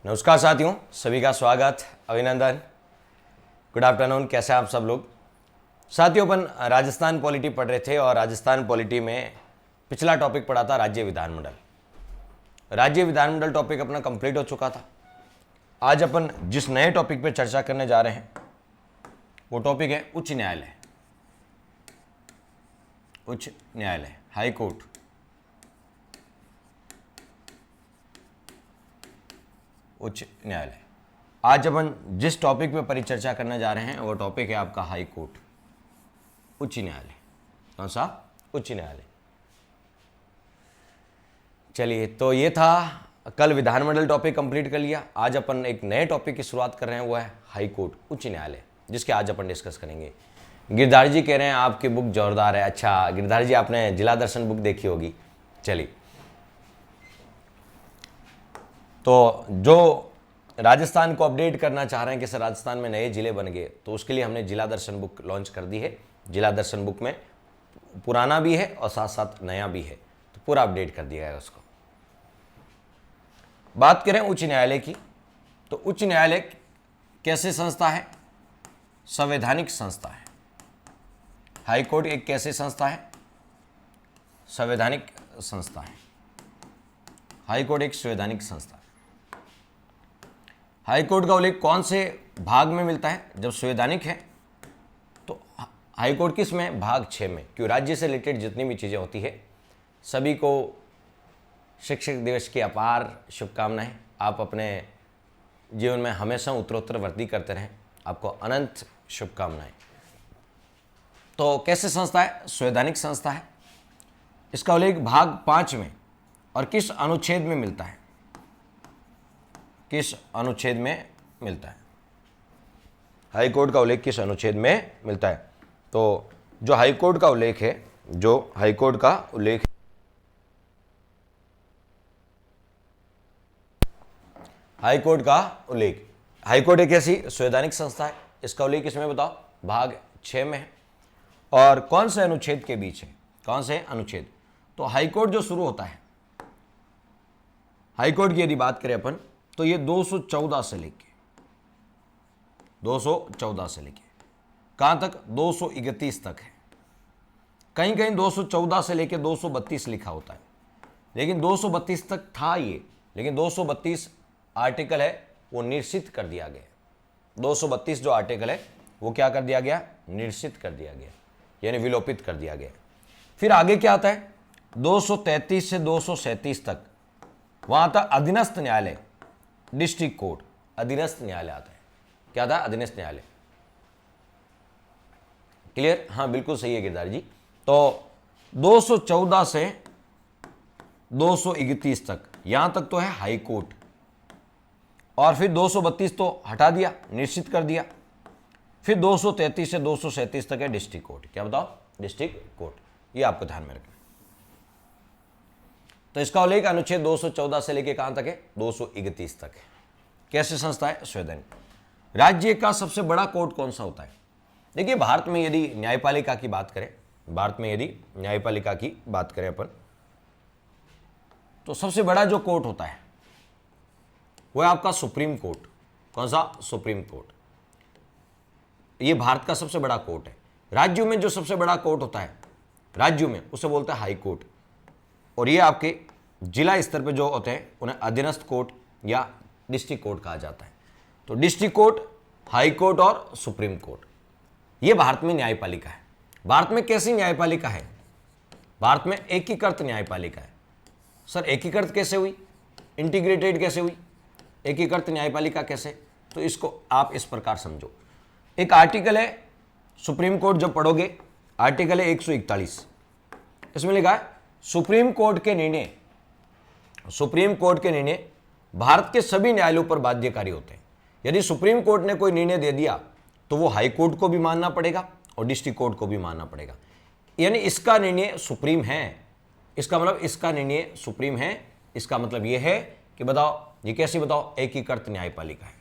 नमस्कार साथियों, सभी का स्वागत, अभिनंदन, गुड आफ्टरनून। कैसे हैं आप सब लोग? साथियों, अपन राजस्थान पॉलिटी पढ़ रहे थे और राजस्थान पॉलिटी में पिछला टॉपिक पढ़ा था राज्य विधानमंडल। राज्य विधानमंडल टॉपिक अपना कंप्लीट हो चुका था। आज अपन जिस नए टॉपिक पे चर्चा करने जा रहे हैं वो टॉपिक है उच्च न्यायालय। उच्च न्यायालय, हाई कोर्ट। उच्च न्यायालय। आज अपन जिस टॉपिक पे परिचर्चा करने जा रहे हैं वो टॉपिक है आपका हाई कोर्ट, उच्च न्यायालय। कौन सा? उच्च न्यायालय। चलिए, तो ये था, कल विधानमंडल टॉपिक कंप्लीट कर लिया। आज अपन एक नए टॉपिक की शुरुआत कर रहे हैं, वो है हाई कोर्ट, उच्च न्यायालय, जिसके आज अपन डिस्कस करेंगे। गिरधारी जी कह रहे हैं आपकी बुक जोरदार है। अच्छा गिरधारी जी, आपने जिला दर्शन बुक देखी होगी। चलिए, तो जो राजस्थान को अपडेट करना चाह रहे हैं कि सर राजस्थान में नए जिले बन गए, तो उसके लिए हमने जिला दर्शन बुक लॉन्च कर दी है। जिला दर्शन बुक में पुराना भी है और साथ साथ नया भी है, तो पूरा अपडेट कर दिया है उसको। बात करें उच्च न्यायालय की, तो उच्च न्यायालय कैसे संस्था है? संवैधानिक संस्था है। हाई कोर्ट एक कैसे संस्था है? संवैधानिक संस्था है। हाई कोर्ट एक संवैधानिक संस्था है। हाई कोर्ट का उल्लेख कौन से भाग में मिलता है? जब संवैधानिक है तो हाई कोर्ट किस में? भाग 6 में। क्यों? राज्य से रिलेटेड जितनी भी चीज़ें होती है, सभी को शिक्षक दिवस की अपार शुभकामनाएं। आप अपने जीवन में हमेशा उत्तरोत्तर वृद्धि करते रहें, आपको अनंत शुभकामनाएं। तो कैसे संस्था है? संवैधानिक संस्था है। इसका उल्लेख भाग 5 में और किस अनुच्छेद में मिलता है? किस अनुच्छेद में मिलता है? हाई कोर्ट का उल्लेख किस अनुच्छेद में मिलता है? तो जो हाई कोर्ट का उल्लेख है, जो हाई कोर्ट का उल्लेख, हाई कोर्ट का उल्लेख, हाई कोर्ट एक ऐसी संवैधानिक संस्था है, इसका उल्लेख इसमें बताओ, भाग 6 में है। और कौन से अनुच्छेद के बीच है? कौन से अनुच्छेद? तो हाई कोर्ट जो शुरू होता है, हाई कोर्ट की यदि बात करें अपन, तो ये 214 से लेके 214 से लेके कहां तक? 231 तक है। कहीं कहीं 214 से लेके 232 लिखा होता है, लेकिन 232 तक था ये, लेकिन 232 आर्टिकल है वो निश्चित कर दिया गया। 232 जो आर्टिकल है वो क्या कर दिया गया? निश्चित कर दिया गया, यानी विलोपित कर दिया गया। फिर आगे क्या आता है? 233 से 237 तक, वहां आता अधीनस्थ न्यायालय, डिस्ट्रिक्ट कोर्ट, अधीनस्थ न्यायालय आता है। क्या था? अधीनस्थ न्यायालय। क्लियर? हाँ बिल्कुल सही है गिरधारी जी। तो 214 से 231 तक, यहां तक तो है हाई कोर्ट, और फिर 232 तो हटा दिया, निश्चित कर दिया। फिर 233 से 237 तक है डिस्ट्रिक्ट कोर्ट। क्या बताओ? District court. ये आपको ध्यान में रखना है। तो इसका उल्लेख अनुच्छेद 214 से लेकर कहां तक है? 231 तक है। कैसे संस्था है? संवैधानिक। राज्य का सबसे बड़ा कोर्ट कौन सा होता है? देखिए, भारत में यदि न्यायपालिका की बात करें, भारत में यदि न्यायपालिका की बात करें अपन, तो सबसे बड़ा जो कोर्ट होता है वो है आपका सुप्रीम कोर्ट। कौन सा? Supreme court. ये भारत का सबसे बड़ा कोर्ट है। राज्यों में जो सबसे बड़ा कोर्ट होता है, राज्यों में, उसे बोलते हैं हाई कोर्ट। और ये आपके जिला स्तर पे जो होते हैं उन्हें अधीनस्थ कोर्ट या डिस्ट्रिक्ट कोर्ट कहा जाता है। तो डिस्ट्रिक्ट कोर्ट, हाई कोर्ट और सुप्रीम कोर्ट, ये भारत में न्यायपालिका है। भारत में कैसी न्यायपालिका है? भारत में एकीकृत न्यायपालिका है। सर एकीकृत कैसे हुई? इंटीग्रेटेड कैसे हुई? एकीकृत न्यायपालिका कैसे? तो इसको आप इस प्रकार समझो। एक आर्टिकल है, सुप्रीम कोर्ट जब पढ़ोगे, आर्टिकल है 141, इसमें लिखा है सुप्रीम कोर्ट के निर्णय, सुप्रीम कोर्ट के निर्णय भारत के सभी न्यायालयों पर बाध्यकारी होते हैं। यदि सुप्रीम कोर्ट ने कोई निर्णय दे दिया तो वो हाई कोर्ट को भी मानना पड़ेगा और डिस्ट्रिक्ट कोर्ट को भी मानना पड़ेगा। यानी इसका निर्णय सुप्रीम है, इसका मतलब इसका निर्णय सुप्रीम है। इसका मतलब यह है कि बताओ ये कैसे? बताओ, एकीकृत न्यायपालिका है,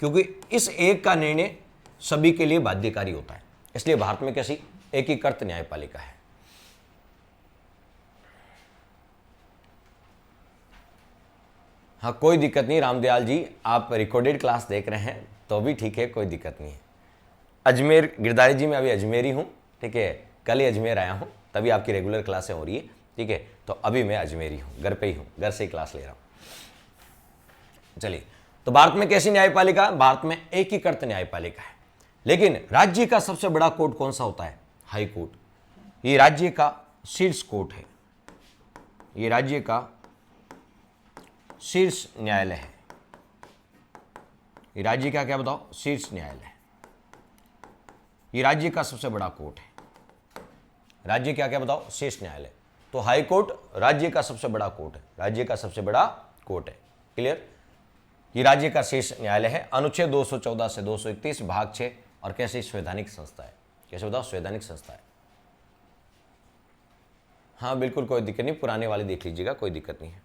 क्योंकि इस एक का निर्णय सभी के लिए बाध्यकारी होता है। इसलिए भारत में कैसी? एकीकृत न्यायपालिका है। हाँ कोई दिक्कत नहीं रामदयाल जी, आप रिकॉर्डेड क्लास देख रहे हैं तो भी ठीक है, कोई दिक्कत नहीं है। अजमेर गिरधारी जी, मैं अभी अजमेर ही हूँ, ठीक है, कल ही अजमेर आया हूँ, तभी आपकी रेगुलर क्लासें हो रही है, ठीक है। तो अभी मैं अजमेरी हूँ, घर पे ही हूँ, घर से ही क्लास ले रहा हूँ। चलिए, तो भारत में कैसी न्यायपालिका? भारत में एकीकृत न्यायपालिका है। लेकिन राज्य का सबसे बड़ा कोर्ट कौन सा होता है? High court. ये राज्य का शीर्ष कोर्ट है, ये राज्य का शीर्ष न्यायालय है। ये राज्य का क्या बताओ? शीर्ष न्यायालय। ये राज्य का सबसे बड़ा कोर्ट है। राज्य क्या क्या बताओ? शीर्ष न्यायालय। तो हाई कोर्ट राज्य का सबसे बड़ा कोर्ट है, राज्य का सबसे बड़ा कोर्ट है। क्लियर? ये राज्य का शीर्ष न्यायालय है। अनुच्छेद 214 से 231 भाग 6। और कैसे? संवैधानिक संस्था है। कैसे बताओ? संवैधानिक संस्था है। हाँ बिल्कुल, कोई दिक्कत नहीं, पुराने वाले देख लीजिएगा, कोई दिक्कत नहीं है।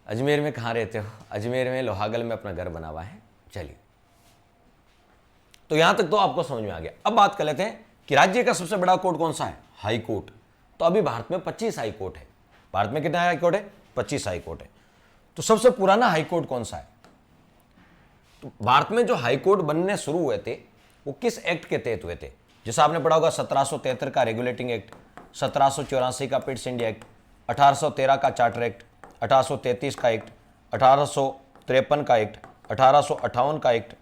अजमेर में कहाँ रहते हो? अजमेर में लोहागल में अपना घर बना हुआ है। चलिए, तो यहां तक तो आपको समझ में आ गया। अब बात कर लेते हैं कि राज्य का सबसे बड़ा कोर्ट कौन सा है? High court. तो अभी भारत में 25 हाई कोर्ट है। भारत में कितने हाई कोर्ट है? 25 हाई कोर्ट है। तो सबसे पुराना हाई कोर्ट कौन सा है? तो भारत में जो हाई कोर्ट बनने शुरू हुए थे वो किस एक्ट के तहत हुए थे? जैसा आपने पढ़ा होगा 1773 का रेगुलेटिंग एक्ट, 1784 का पिट्स इंडिया एक्ट, 1813 का चार्टर एक्ट, 1833 का एक्ट, 1853 का एक्ट, 1858 का एक्ट,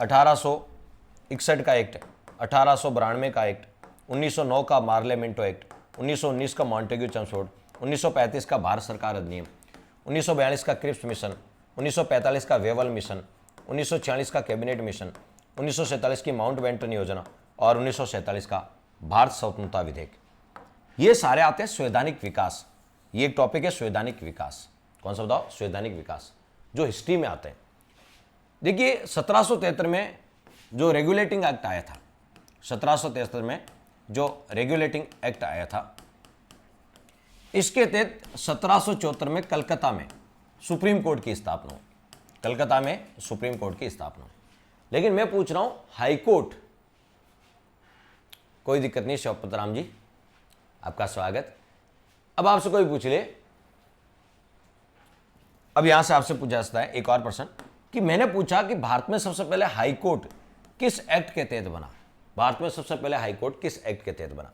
1861 का एक्ट, 1892 का एक्ट, 1909 का मार्ले मिंटो एक्ट, 1919 का मॉन्टेग्यू चमसफोर्ड, 1935 का भारत सरकार अधिनियम, 1942 का क्रिप्स मिशन, 1945 का वेवल मिशन, 1946 का कैबिनेट मिशन, 1947 की माउंट बेंटन योजना और 1947 का भारत स्वतंत्रता विधेयक। ये सारे आते हैं संवैधानिक विकास। ये एक टॉपिक है संवैधानिक विकास। कौन सा बताओ? संवैधानिक विकास, जो हिस्ट्री में आते हैं। देखिए 1773 में जो रेगुलेटिंग एक्ट आया था, 1773 में जो रेगुलेटिंग एक्ट आया था, इसके तहत 1774 में कलकत्ता में सुप्रीम कोर्ट की स्थापना हुई। कलकत्ता में सुप्रीम कोर्ट की स्थापना हुई। लेकिन मैं पूछ रहा हूं हाई कोर्ट, कोई दिक्कत नहीं शौकत राम जी, आपका स्वागत। अब आपसे कोई पूछ ले, अब यहां से आपसे पूछा जाता है एक और प्रश्न कि मैंने पूछा कि भारत में सबसे पहले हाई कोर्ट किस एक्ट के तहत बना? भारत में सबसे पहले हाई कोर्ट किस एक्ट के तहत बना?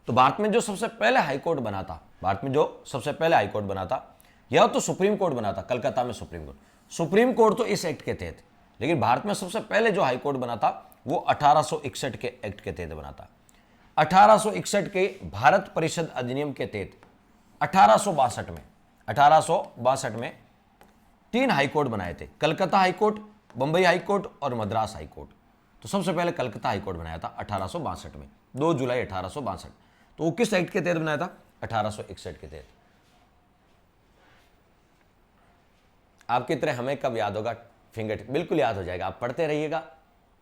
तो भारत में जो सबसे पहले हाई कोर्ट बना था, भारत में जो सबसे पहले हाई कोर्ट बना था, यह तो सुप्रीम कोर्ट बना था, कलकत्ता में सुप्रीम कोर्ट। सुप्रीम कोर्ट तो इस एक्ट के तहत, लेकिन भारत में सबसे पहले जो हाई कोर्ट बना था वो 1861 के एक्ट के तहत बना था। 1861 के भारत परिषद अधिनियम के तहत 1862 में 3 हाई कोर्ट बनाए थे, Calcutta high court, Bombay high court और मद्रास हाई कोर्ट। तो सबसे पहले कलकत्ता हाई कोर्ट बनाया था 1862 में, 2 जुलाई 1862। तो वो किस एक्ट के तहत बनाया था? 1861 के तहत। आपकी तरह हमें कब याद होगा? फिंगर बिल्कुल याद हो जाएगा। आप पढ़ते रहिएगा,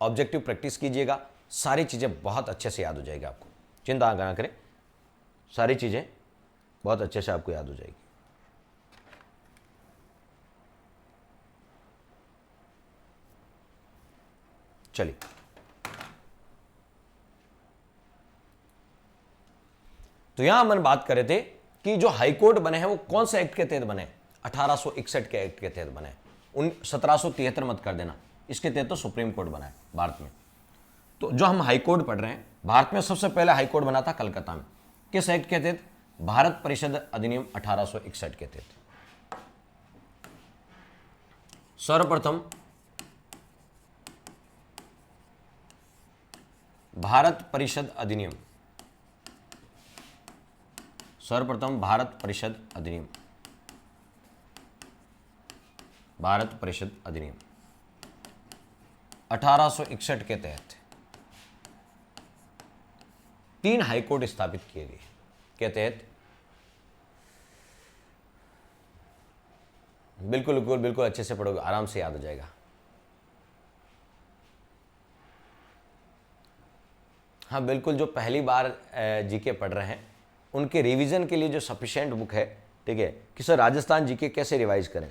ऑब्जेक्टिव प्रैक्टिस कीजिएगा, सारी चीज़ें बहुत अच्छे से याद हो जाएगी आपको। चिंता ना करें, सारी चीज़ें बहुत अच्छे से आपको याद हो जाएगी। चलिए, तो यहां हम बात कर रहे थे कि जो हाई कोर्ट बने हैं वो कौन से एक्ट के तहत बने? 1861 के एक्ट के तहत बने। 1773 मत कर देना, इसके तहत तो सुप्रीम कोर्ट बना है भारत में। तो जो हम हाई कोर्ट पढ़ रहे हैं, भारत में सबसे पहले हाई कोर्ट बना था कलकत्ता में। किस एक्ट के तहत? भारत परिषद अधिनियम 1861 के तहत। सर्वप्रथम भारत परिषद अधिनियम, सर्वप्रथम भारत परिषद अधिनियम, भारत परिषद अधिनियम 1861 के तहत 3 हाईकोर्ट स्थापित किए गए के तहत। बिल्कुल बिल्कुल बिल्कुल अच्छे से पढ़ोगे, आराम से याद हो जाएगा। हाँ बिल्कुल, जो पहली बार जीके पढ़ रहे हैं उनके रिवीजन के लिए जो सफिशिएंट बुक है, ठीक है, कि सर राजस्थान जीके कैसे रिवाइज करें,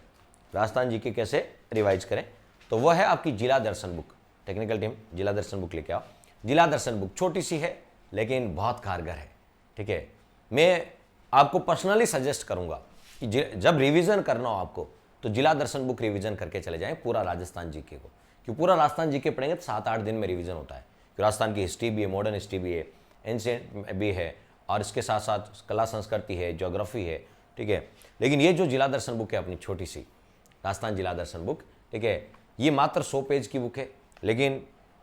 राजस्थान जीके कैसे रिवाइज करें, तो वह है आपकी जिला दर्शन बुक। टेक्निकल टीम जिला दर्शन बुक लेके आओ। जिला दर्शन बुक छोटी सी है लेकिन बहुत कारगर है, ठीक है। मैं आपको पर्सनली सजेस्ट करूंगा जब रिवीजन करना हो आपको तो जिला दर्शन बुक रिवीजन करके चले जाएं पूरा राजस्थान जीके को, क्योंकि पूरा राजस्थान जीके पढ़ेंगे तो 7-8 दिन में रिवीजन होता है। क्योंकि राजस्थान की हिस्ट्री भी है, मॉडर्न हिस्ट्री भी है, एंशिएंट भी है, और इसके साथ साथ कला संस्कृति है, ज्योग्राफी है, ठीक है। लेकिन ये जो जिला दर्शन बुक है अपनी छोटी सी राजस्थान जिला दर्शन बुक, ठीक है, ये मात्र 100 पेज की बुक है, लेकिन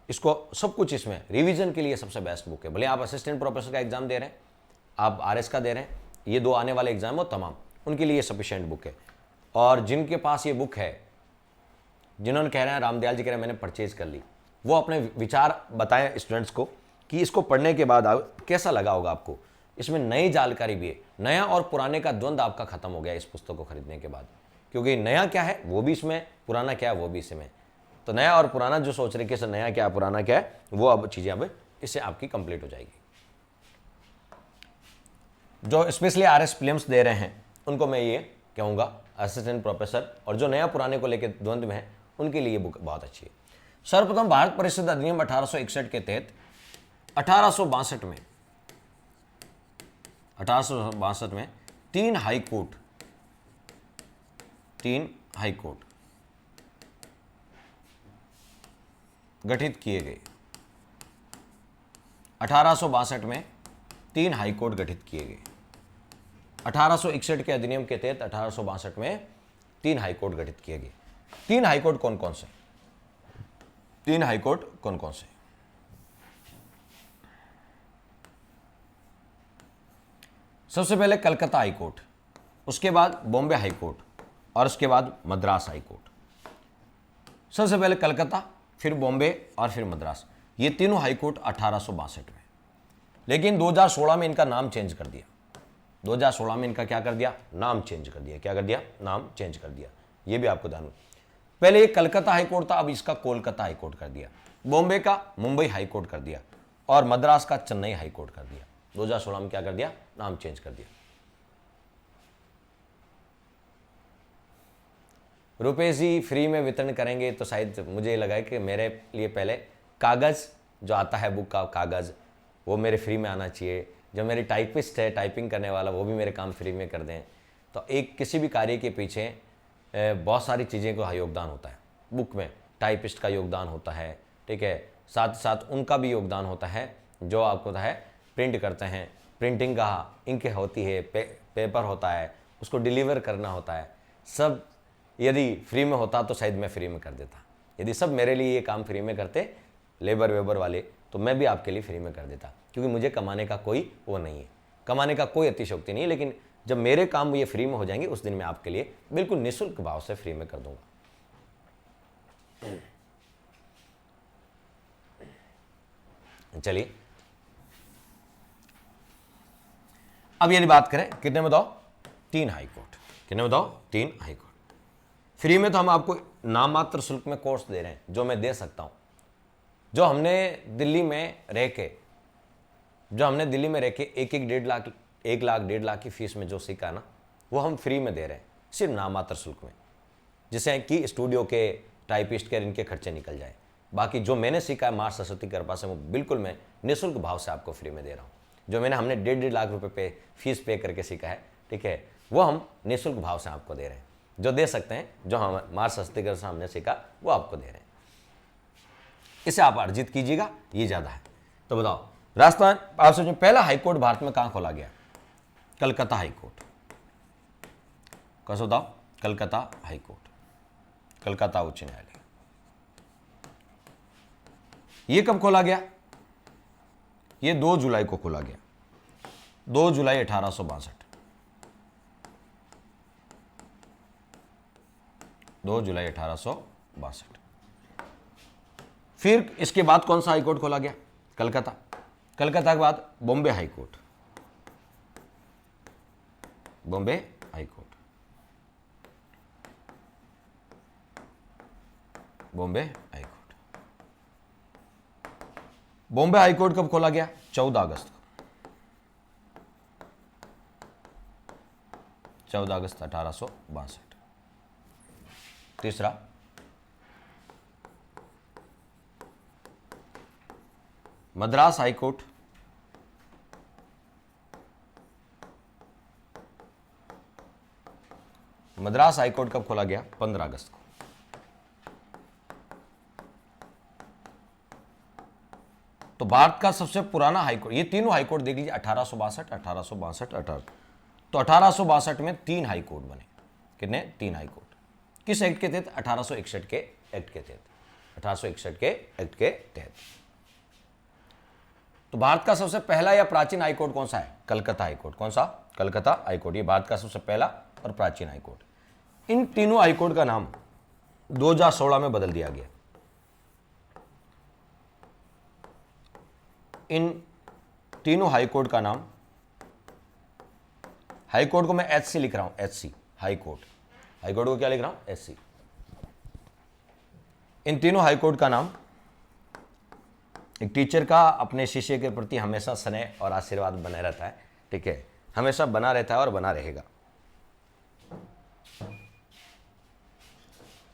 इसको सब कुछ इसमें रिवीजन के लिए सबसे बेस्ट बुक है। भले आप असिस्टेंट प्रोफेसर का एग्जाम दे रहे हैं, आप आरएस का दे रहे हैं, ये 2 आने वाले एग्जाम हो तमाम, उनके लिए सफिशिएंट बुक है। और जिनके पास ये बुक है, जिन्होंने कह रहे हैं रामदयाल जी कह रहे हैं मैंने परचेज कर ली, वो अपने विचार बताएं स्टूडेंट्स को कि इसको पढ़ने के बाद कैसा लगा होगा आपको। इसमें नई जानकारी भी है, नया और पुराने का द्वंद्व आपका खत्म हो गया इस पुस्तक को खरीदने के बाद, क्योंकि नया क्या है वो भी इसमें, पुराना क्या है वो भी इसमें। तो नया और पुराना जो सोच रहे कि नया क्या है पुराना क्या है, वो अब चीज़ें अब इससे आपकी कंप्लीट हो जाएगी। जो स्पेशली आरएस प्रीलिम्स दे रहे हैं उनको मैं ये कहूँगा असिस्टेंट प्रोफेसर, और जो नया पुराने को लेकर द्वंद्व में है उनके लिए बुक बहुत अच्छी है। सर्वप्रथम भारत परिषद अधिनियम 1861 के तहत 1862 में 3 हाई कोर्ट गठित किए गए। 1862 में 3 हाई कोर्ट गठित किए गए। 1861 के अधिनियम के तहत 1862 में 3 हाई कोर्ट गठित किए गए। 3 हाई कोर्ट कौन कौन से? 3 हाई कोर्ट कौन कौन से? सबसे पहले कलकत्ता हाई कोर्ट, उसके बाद बॉम्बे हाई कोर्ट, और उसके बाद मद्रास हाई कोर्ट। सबसे पहले कलकत्ता, फिर बॉम्बे और फिर मद्रास, ये तीनों हाई कोर्ट 1862 में। लेकिन 2016 में इनका नाम चेंज कर दिया। 2016 में इनका क्या कर दिया? नाम चेंज कर दिया। क्या कर दिया? नाम चेंज कर दिया। ये भी आपको ध्यान, पहले ये कलकत्ता हाई कोर्ट था, अब इसका कोलकाता हाई कोर्ट कर दिया। बॉम्बे का मुंबई हाई कोर्ट कर दिया, और मद्रास का चेन्नई हाई कोर्ट कर दिया। 2016 में क्या कर दिया? नाम चेंज कर दिया। रुपेश जी फ्री में वितरण करेंगे तो शायद मुझे लगा है कि मेरे लिए पहले कागज़ जो आता है, बुक का कागज़, वो मेरे फ्री में आना चाहिए। जो मेरी टाइपिस्ट है, टाइपिंग करने वाला, वो भी मेरे काम फ्री में कर दें। तो एक किसी भी कार्य के पीछे बहुत सारी चीज़ें का योगदान होता है। बुक में टाइपिस्ट का योगदान होता है, ठीक है, साथ साथ उनका भी योगदान होता है जो आपको है प्रिंट करते हैं, प्रिंटिंग का इंक होती है, पेपर होता है, उसको डिलीवर करना होता है। सब यदि फ्री में होता तो शायद मैं फ्री में कर देता। यदि सब मेरे लिए ये काम फ्री में करते, लेबर वेबर वाले, तो मैं भी आपके लिए फ्री में कर देता, क्योंकि मुझे कमाने का कोई वो नहीं है, कमाने का कोई अतिशयोक्ति नहीं है। लेकिन जब मेरे काम ये फ्री में हो जाएंगे, उस दिन मैं आपके लिए बिल्कुल निःशुल्क भाव से फ्री में कर दूंगा। चलिए अब यदि बात करें कितने में बताओ? 3 हाई कोर्ट। कितने में बताओ? 3 हाई कोर्ट। फ्री में तो हम आपको नाम मात्र शुल्क में कोर्स दे रहे हैं, जो मैं दे सकता हूं। जो हमने दिल्ली में रह के 1-1.5 लाख की फीस में जो सीखा ना, वो हम फ्री में दे रहे हैं, सिर्फ नाम मात्र शुल्क में, जिससे कि स्टूडियो के, टाइपिस्ट के, इनके खर्चे निकल जाए। बाकी जो मैंने सीखा है माँ सरस्वती कृपा से, वो बिल्कुल मैं निःशुल्क भाव से आपको फ्री में दे रहा हूँ। जो हमने 1.5 लाख रुपए फीस पे करके सीखा है, ठीक है, वो हम निःशुल्क भाव से आपको दे रहे हैं। जो दे सकते हैं, जो हम माँ सरस्वती कृपा से हमने सीखा, वो आपको दे रहे हैं। इसे आप अर्जित कीजिएगा, ये ज़्यादा है। तो बताओ राजस्थान, आप सोचें पहला हाईकोर्ट भारत में कहाँ खोला गया? कलकत्ता हाईकोर्ट। कैसे बताओ? कलकत्ता हाईकोर्ट, कलकत्ता उच्च न्यायालय। ये कब खोला गया? ये 2 जुलाई को खोला गया, 2 जुलाई 1862। 2 जुलाई 1862। फिर इसके बाद कौन सा हाईकोर्ट खोला गया? कलकत्ता। कलकत्ता के बाद Bombay high court, Bombay high court, Bombay high court. Bombay high court कब खोला गया? 14 अगस्त को, 14 अगस्त 1862। तीसरा मद्रास हाईकोर्ट, मद्रास हाईकोर्ट कब खोला गया? 15 अगस्त को। तो भारत का सबसे पुराना हाईकोर्ट, ये तीनों हाईकोर्ट देख लीजिए, 1862, 1862, 18। तो 1862 में 3 हाईकोर्ट बने। कितने? 3 हाईकोर्ट। किस एक्ट के तहत? 1861 के एक्ट के तहत। 1861 के एक्ट के तहत। तो भारत का सबसे पहला या प्राचीन हाईकोर्ट कौन सा है? कलकत्ता हाईकोर्ट। कौन सा? कलकत्ता हाईकोर्ट। ये भारत का सबसे पहला और प्राचीन हाईकोर्ट। इन तीनों हाईकोर्ट का नाम 2016 में बदल दिया गया। इन तीनों हाईकोर्ट का नाम, हाईकोर्ट को मैं एचसी लिख रहा हूं, एचसी हाईकोर्ट। हाईकोर्ट को क्या लिख रहा हूं? एचसी। इन तीनों हाईकोर्ट का नाम, एक टीचर का अपने शिष्य के प्रति हमेशा स्नेह और आशीर्वाद बने रहता है, ठीक है, हमेशा बना रहता है और बना रहेगा।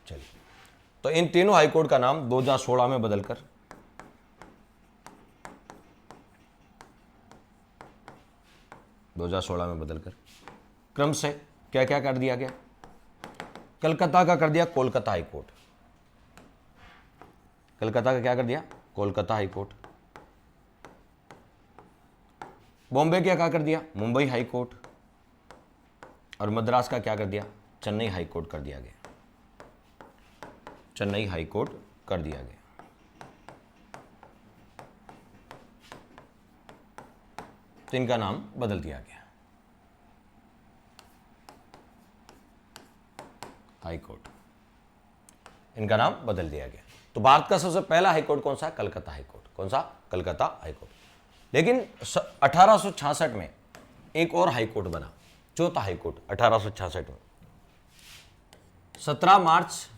चलिए, तो इन तीनों हाईकोर्ट का नाम 2016 में बदलकर 2016 में बदलकर क्रम से क्या क्या कर दिया गया? कलकत्ता का कर दिया कोलकाता हाईकोर्ट। कलकत्ता का क्या कर दिया? कोलकाता हाईकोर्ट। बॉम्बे का क्या कर दिया? मुंबई हाईकोर्ट। और मद्रास का क्या कर दिया? चेन्नई हाईकोर्ट कर दिया गया। चेन्नई हाईकोर्ट कर दिया गया। तो इनका नाम बदल दिया गया, हाईकोर्ट। इनका नाम बदल दिया गया। तो भारत का सबसे पहला हाईकोर्ट कौन सा? कलकत्ता हाईकोर्ट। कौन सा? कलकत्ता हाईकोर्ट। लेकिन 1866 में एक और हाईकोर्ट बना, चौथा हाईकोर्ट 1866 में। 17 मार्च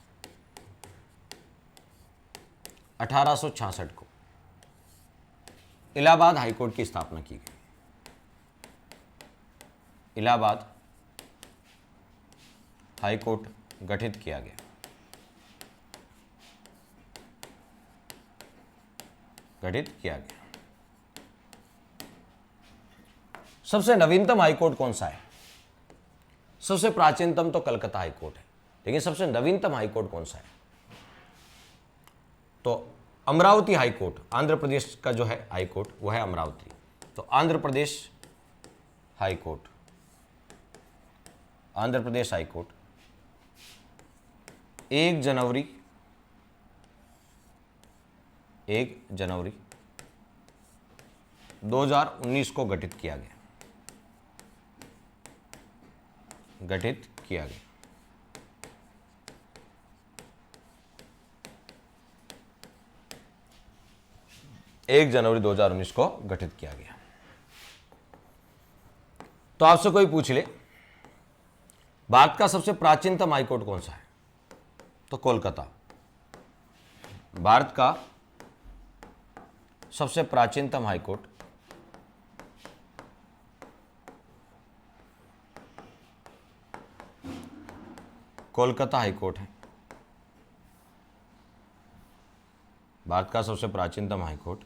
1866 को इलाहाबाद हाईकोर्ट की स्थापना की गई। इलाहाबाद हाईकोर्ट गठित किया गया। गठित किया गया। सबसे नवीनतम हाईकोर्ट कौन सा है? सबसे प्राचीनतम तो कलकत्ता हाईकोर्ट है, लेकिन सबसे नवीनतम हाईकोर्ट कौन सा है? तो अमरावती हाईकोर्ट, आंध्र प्रदेश का जो है हाईकोर्ट वो है अमरावती। तो आंध्र प्रदेश हाईकोर्ट, आंध्र प्रदेश हाईकोर्ट 1 जनवरी 2019 को गठित किया गया। गठित किया गया। एक जनवरी 2019 को गठित किया गया। तो आपसे कोई पूछ ले भारत का सबसे प्राचीनतम हाईकोर्ट कौन सा है? तो कोलकाता। भारत का सबसे प्राचीनतम हाईकोर्ट कोलकाता हाईकोर्ट है। भारत का सबसे प्राचीनतम हाईकोर्ट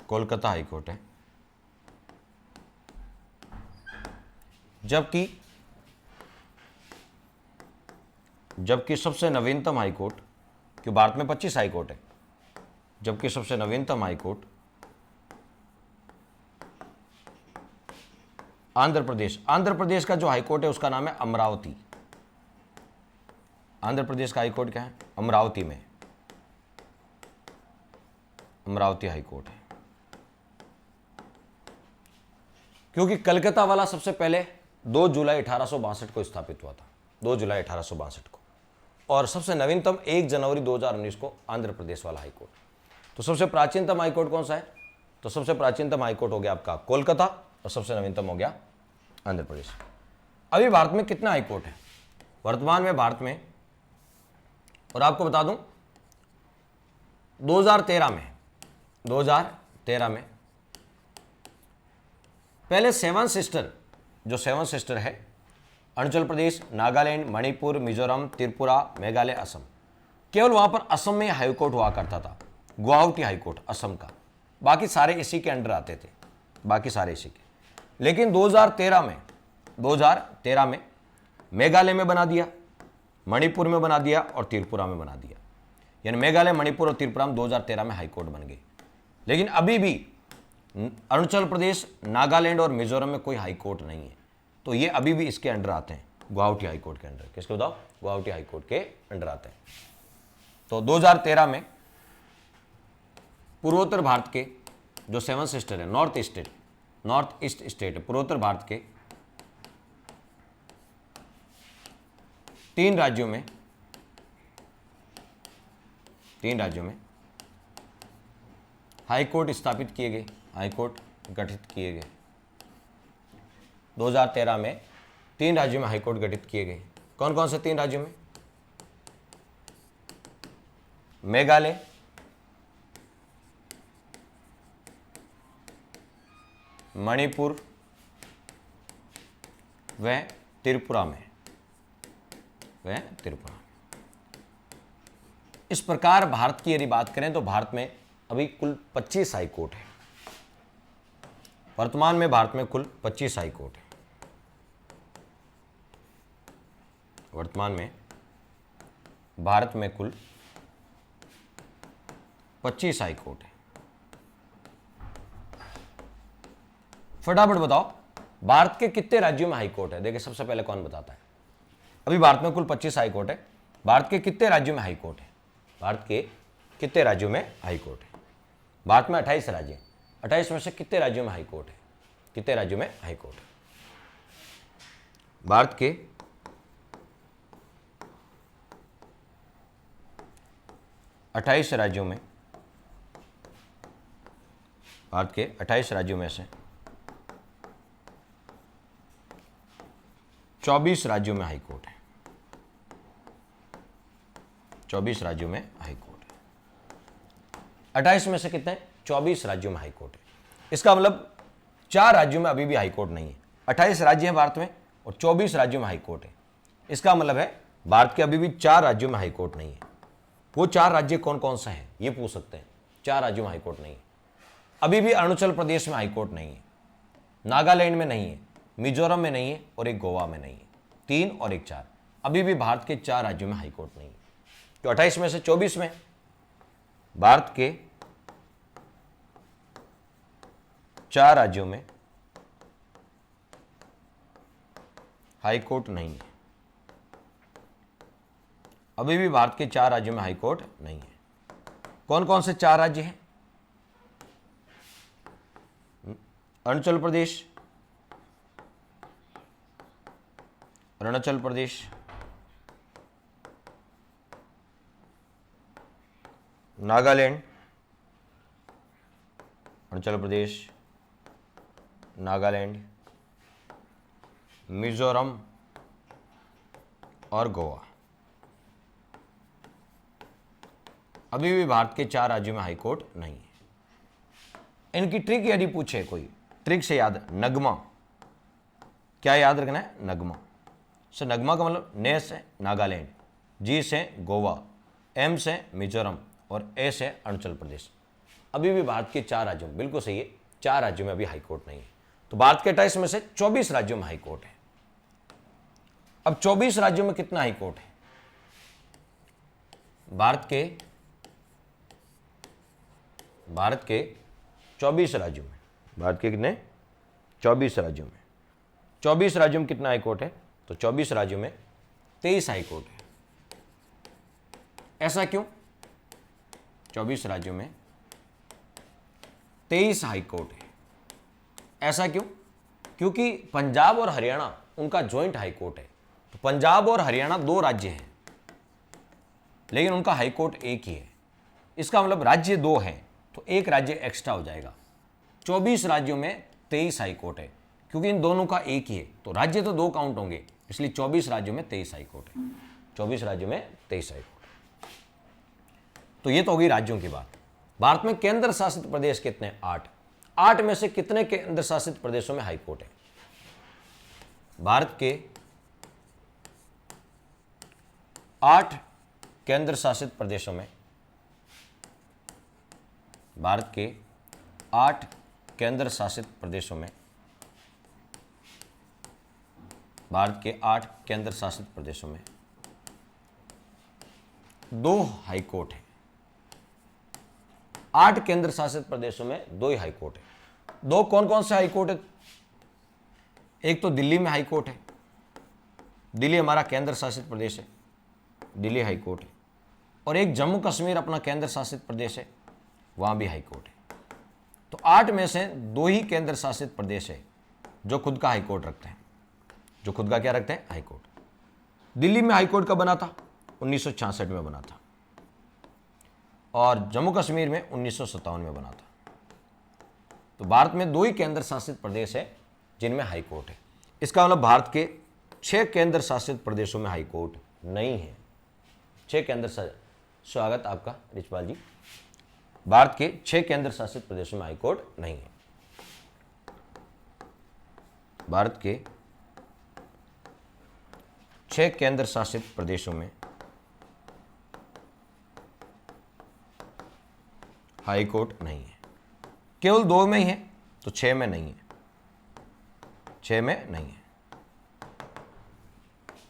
कोलकाता हाईकोर्ट है। जबकि सबसे नवीनतम हाईकोर्ट, कि भारत में 25 हाईकोर्ट है, जबकि सबसे नवीनतम हाईकोर्ट आंध्र प्रदेश। आंध्र प्रदेश का जो हाईकोर्ट है उसका नाम है अमरावती। आंध्र प्रदेश का हाईकोर्ट क्या है? अमरावती में, अमरावती हाईकोर्ट है। क्योंकि कलकत्ता वाला सबसे पहले 2 जुलाई 1862 को स्थापित हुआ था, 2 जुलाई 1862 को, और सबसे नवीनतम 1 जनवरी 2019 को आंध्र प्रदेश वाला हाईकोर्ट। तो सबसे प्राचीनतम हाईकोर्ट कौन सा है? तो सबसे प्राचीनतम हाईकोर्ट हो गया आपका कोलकाता और सबसे नवीनतम हो गया आंध्र प्रदेश। अभी भारत में कितना हाईकोर्ट है वर्तमान में? भारत में, और आपको बता दूं 2013 में पहले 7 सिस्टर, जो 7 सिस्टर है, अरुणाचल प्रदेश, नागालैंड, मणिपुर, मिजोरम, त्रिपुरा, मेघालय, असम, केवल वहां पर असम में हाईकोर्ट हुआ करता था, गुवाहाटी हाईकोर्ट असम का। बाकी सारे इसी के अंडर आते थे, बाकी सारे इसी के। लेकिन 2013 2013 में मेघालय में बना दिया, मणिपुर में बना दिया और त्रिपुरा में बना दिया। यानी मेघालय, मणिपुर और त्रिपुरा में 2013 में हाईकोर्ट बन गए। लेकिन अभी भी अरुणाचल प्रदेश, नागालैंड और मिजोरम में कोई हाईकोर्ट नहीं है, तो ये अभी भी इसके अंडर आते हैं, गुवाहाटी हाईकोर्ट के अंडर। किसके बताओ? गुवाहाटी हाईकोर्ट के अंडर आते हैं। तो 2013 में पूर्वोत्तर भारत के जो 7 स्टेट है, नॉर्थ ईस्ट स्टेट है, पूर्वोत्तर भारत के 3 राज्यों में हाईकोर्ट स्थापित किए गए, हाईकोर्ट गठित किए गए। 2013 में 3 राज्यों में हाईकोर्ट गठित किए गए। कौन कौन से 3 राज्यों में? मेघालय, मणिपुर व त्रिपुरा में, इस प्रकार भारत की यदि बात करें तो भारत में अभी कुल 25 हाईकोर्ट है। वर्तमान में भारत में कुल 25 हाईकोर्ट है। वर्तमान में भारत में कुल 25 हाईकोर्ट है। फटाफट बताओ, भारत के कितने राज्यों में हाईकोर्ट है? देखिए, सबसे पहले कौन बताता है? अभी भारत में कुल 25 हाईकोर्ट है। भारत के कितने राज्यों में हाईकोर्ट है? भारत के कितने राज्यों में हाईकोर्ट है? भारत में 28 राज्य हैं। 28 में से कितने राज्यों में हाईकोर्ट है? कितने राज्यों में हाईकोर्ट है? भारत के 28 राज्यों में, भारत के 28 राज्यों में से 24 राज्यों में हाईकोर्ट है। 24 राज्यों में हाईकोर्ट है। 28 में से कितने? 24 राज्यों में हाईकोर्ट है। इसका मतलब 4 राज्यों में अभी भी हाईकोर्ट नहीं है। 28 राज्य हैं भारत में और 24 राज्यों में हाईकोर्ट है। इसका मतलब है भारत के अभी भी 4 राज्यों में हाईकोर्ट नहीं है। वो 4 राज्य कौन कौन से हैं ये पूछ सकते हैं। 4 राज्यों में हाईकोर्ट नहीं है। अभी भी अरुणाचल प्रदेश में हाईकोर्ट नहीं है, नागालैंड में नहीं है, मिजोरम में नहीं है और एक गोवा में नहीं है। 3 और एक 4, अभी भी भारत के 4 राज्यों में हाईकोर्ट नहीं है। तो 28 में से 24 में भारत के 4 राज्यों में हाईकोर्ट नहीं है। अभी भी भारत के 4 राज्यों में हाईकोर्ट नहीं है। कौन कौन से 4 राज्य हैं? अरुणाचल प्रदेश, नागालैंड, मिजोरम और गोवा। अभी भी भारत के 4 राज्यों में हाईकोर्ट नहीं है। इनकी ट्रिक यदि पूछे कोई, ट्रिक से याद, नगमा, क्या याद रखना है? नगमा। सो नगमा का मतलब ने से नागालैंड, जी से गोवा, एम से मिजोरम और ए से अरुणाचल प्रदेश। अभी भी भारत के 4 राज्यों में, बिल्कुल सही है, 4 राज्यों में अभी हाईकोर्ट नहीं है। तो भारत के 28 में से 24 राज्यों में हाईकोर्ट है। अब 24 राज्यों में कितना हाईकोर्ट है? भारत के 24 राज्यों में, भारत के कितने? 24 राज्यों में। 24 राज्यों में कितना हाईकोर्ट है? तो 24 राज्यों में 23 हाईकोर्ट है। ऐसा क्यों? 24 राज्यों में 23 हाईकोर्ट है। ऐसा क्यों? क्योंकि पंजाब और हरियाणा उनका ज्वाइंट हाईकोर्ट है। तो पंजाब और हरियाणा 2 राज्य हैं, लेकिन उनका हाईकोर्ट एक ही है। इसका मतलब राज्य 2 हैं तो एक राज्य एक्स्ट्रा हो जाएगा। 24 राज्यों में 23 हाईकोर्ट है, क्योंकि इन दोनों का एक ही है, तो राज्य तो 2 काउंट होंगे, इसलिए 24 राज्यों में 23 हाईकोर्ट है। 24 राज्यों में 23 हाईकोर्ट। तो ये तो होगी राज्यों की बात। भारत में केंद्र शासित प्रदेश कितने? 8। 8 में से कितने केंद्र शासित प्रदेशों में हाईकोर्ट है? भारत के 8 केंद्र शासित प्रदेशों में, भारत के 8 केंद्र शासित प्रदेशों में भारत के 8 केंद्र शासित प्रदेशों में 2 हाई कोर्ट है। 8 केंद्र शासित प्रदेशों में 2 ही हाई कोर्ट है। 2 कौन कौन से हाई कोर्ट है? एक तो दिल्ली में हाई कोर्ट है, दिल्ली हमारा केंद्र शासित प्रदेश है, दिल्ली हाई कोर्ट है। और एक जम्मू कश्मीर अपना केंद्र शासित प्रदेश है, वहां भी हाई कोर्ट है। तो 8 में से 2 ही केंद्र शासित प्रदेश है जो खुद का हाई कोर्ट रखते हैं, जो खुद का क्या रखते हैं? High court. दिल्ली में हाई कोर्ट कब बना था? 1966 में बना था। और जम्मू कश्मीर में 1957 में बना था। तो भारत में 2 ही केंद्र शासित प्रदेश है जिनमें हाई कोर्ट है। इसका मतलब भारत के 6 केंद्र शासित प्रदेशों में हाई कोर्ट नहीं है। 6 केंद्र स्वागत आपका रिचपाल जी। भारत के 6 केंद्र शासित प्रदेशों में हाई कोर्ट नहीं है। भारत के 6 केंद्र शासित प्रदेशों में हाई कोर्ट नहीं है। केवल 2 में ही है, तो 6 में नहीं है। 6 में नहीं है।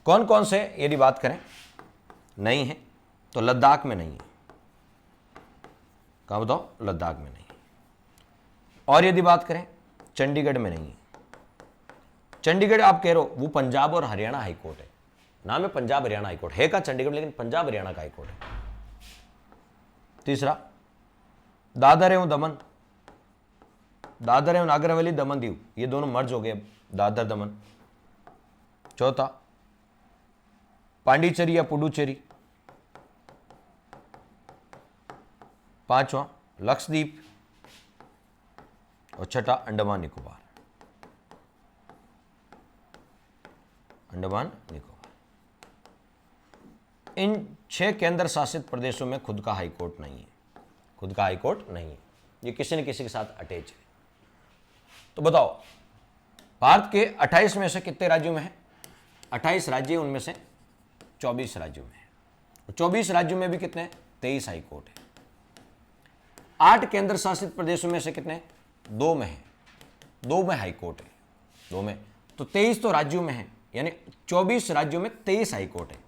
कौन कौन से यदि बात करें नहीं है, तो लद्दाख में नहीं है। कहां बताओ? लद्दाख में नहीं है। और यदि बात करें चंडीगढ़ में नहीं है। चंडीगढ़ आप कह रहे हो वो पंजाब और हरियाणा हाई कोर्ट है, नाम है पंजाब हरियाणा हाई कोर्ट है का चंडीगढ़, लेकिन पंजाब हरियाणा का हाई कोर्ट है। तीसरा दादर एवं दमन, दादर एवं नागर हवेली, दमन दीव, ये दोनों मर्ज हो गए अब, दादर दमन। चौथा पांडिचेरी या पुडुचेरी। पांचवा लक्षद्वीप। और छठा अंडमान निकोबार। अंडमान निकोबार। इन 6 केंद्र शासित प्रदेशों में खुद का हाई कोर्ट नहीं है। खुद का हाई कोर्ट नहीं है, ये किसी न किसी के साथ अटैच है। तो बताओ भारत के 28 में से कितने राज्यों में है? 28 राज्य, उनमें से 24 राज्यों में है। 24 राज्यों में भी कितने? 23 हाई कोर्ट है। 8 केंद्र शासित प्रदेशों में से कितने? 2 में है। 2 में हाई कोर्ट है, 2 में। तो 23 तो राज्यों में है, यानी 24 राज्यों में 23 हाई कोर्ट है।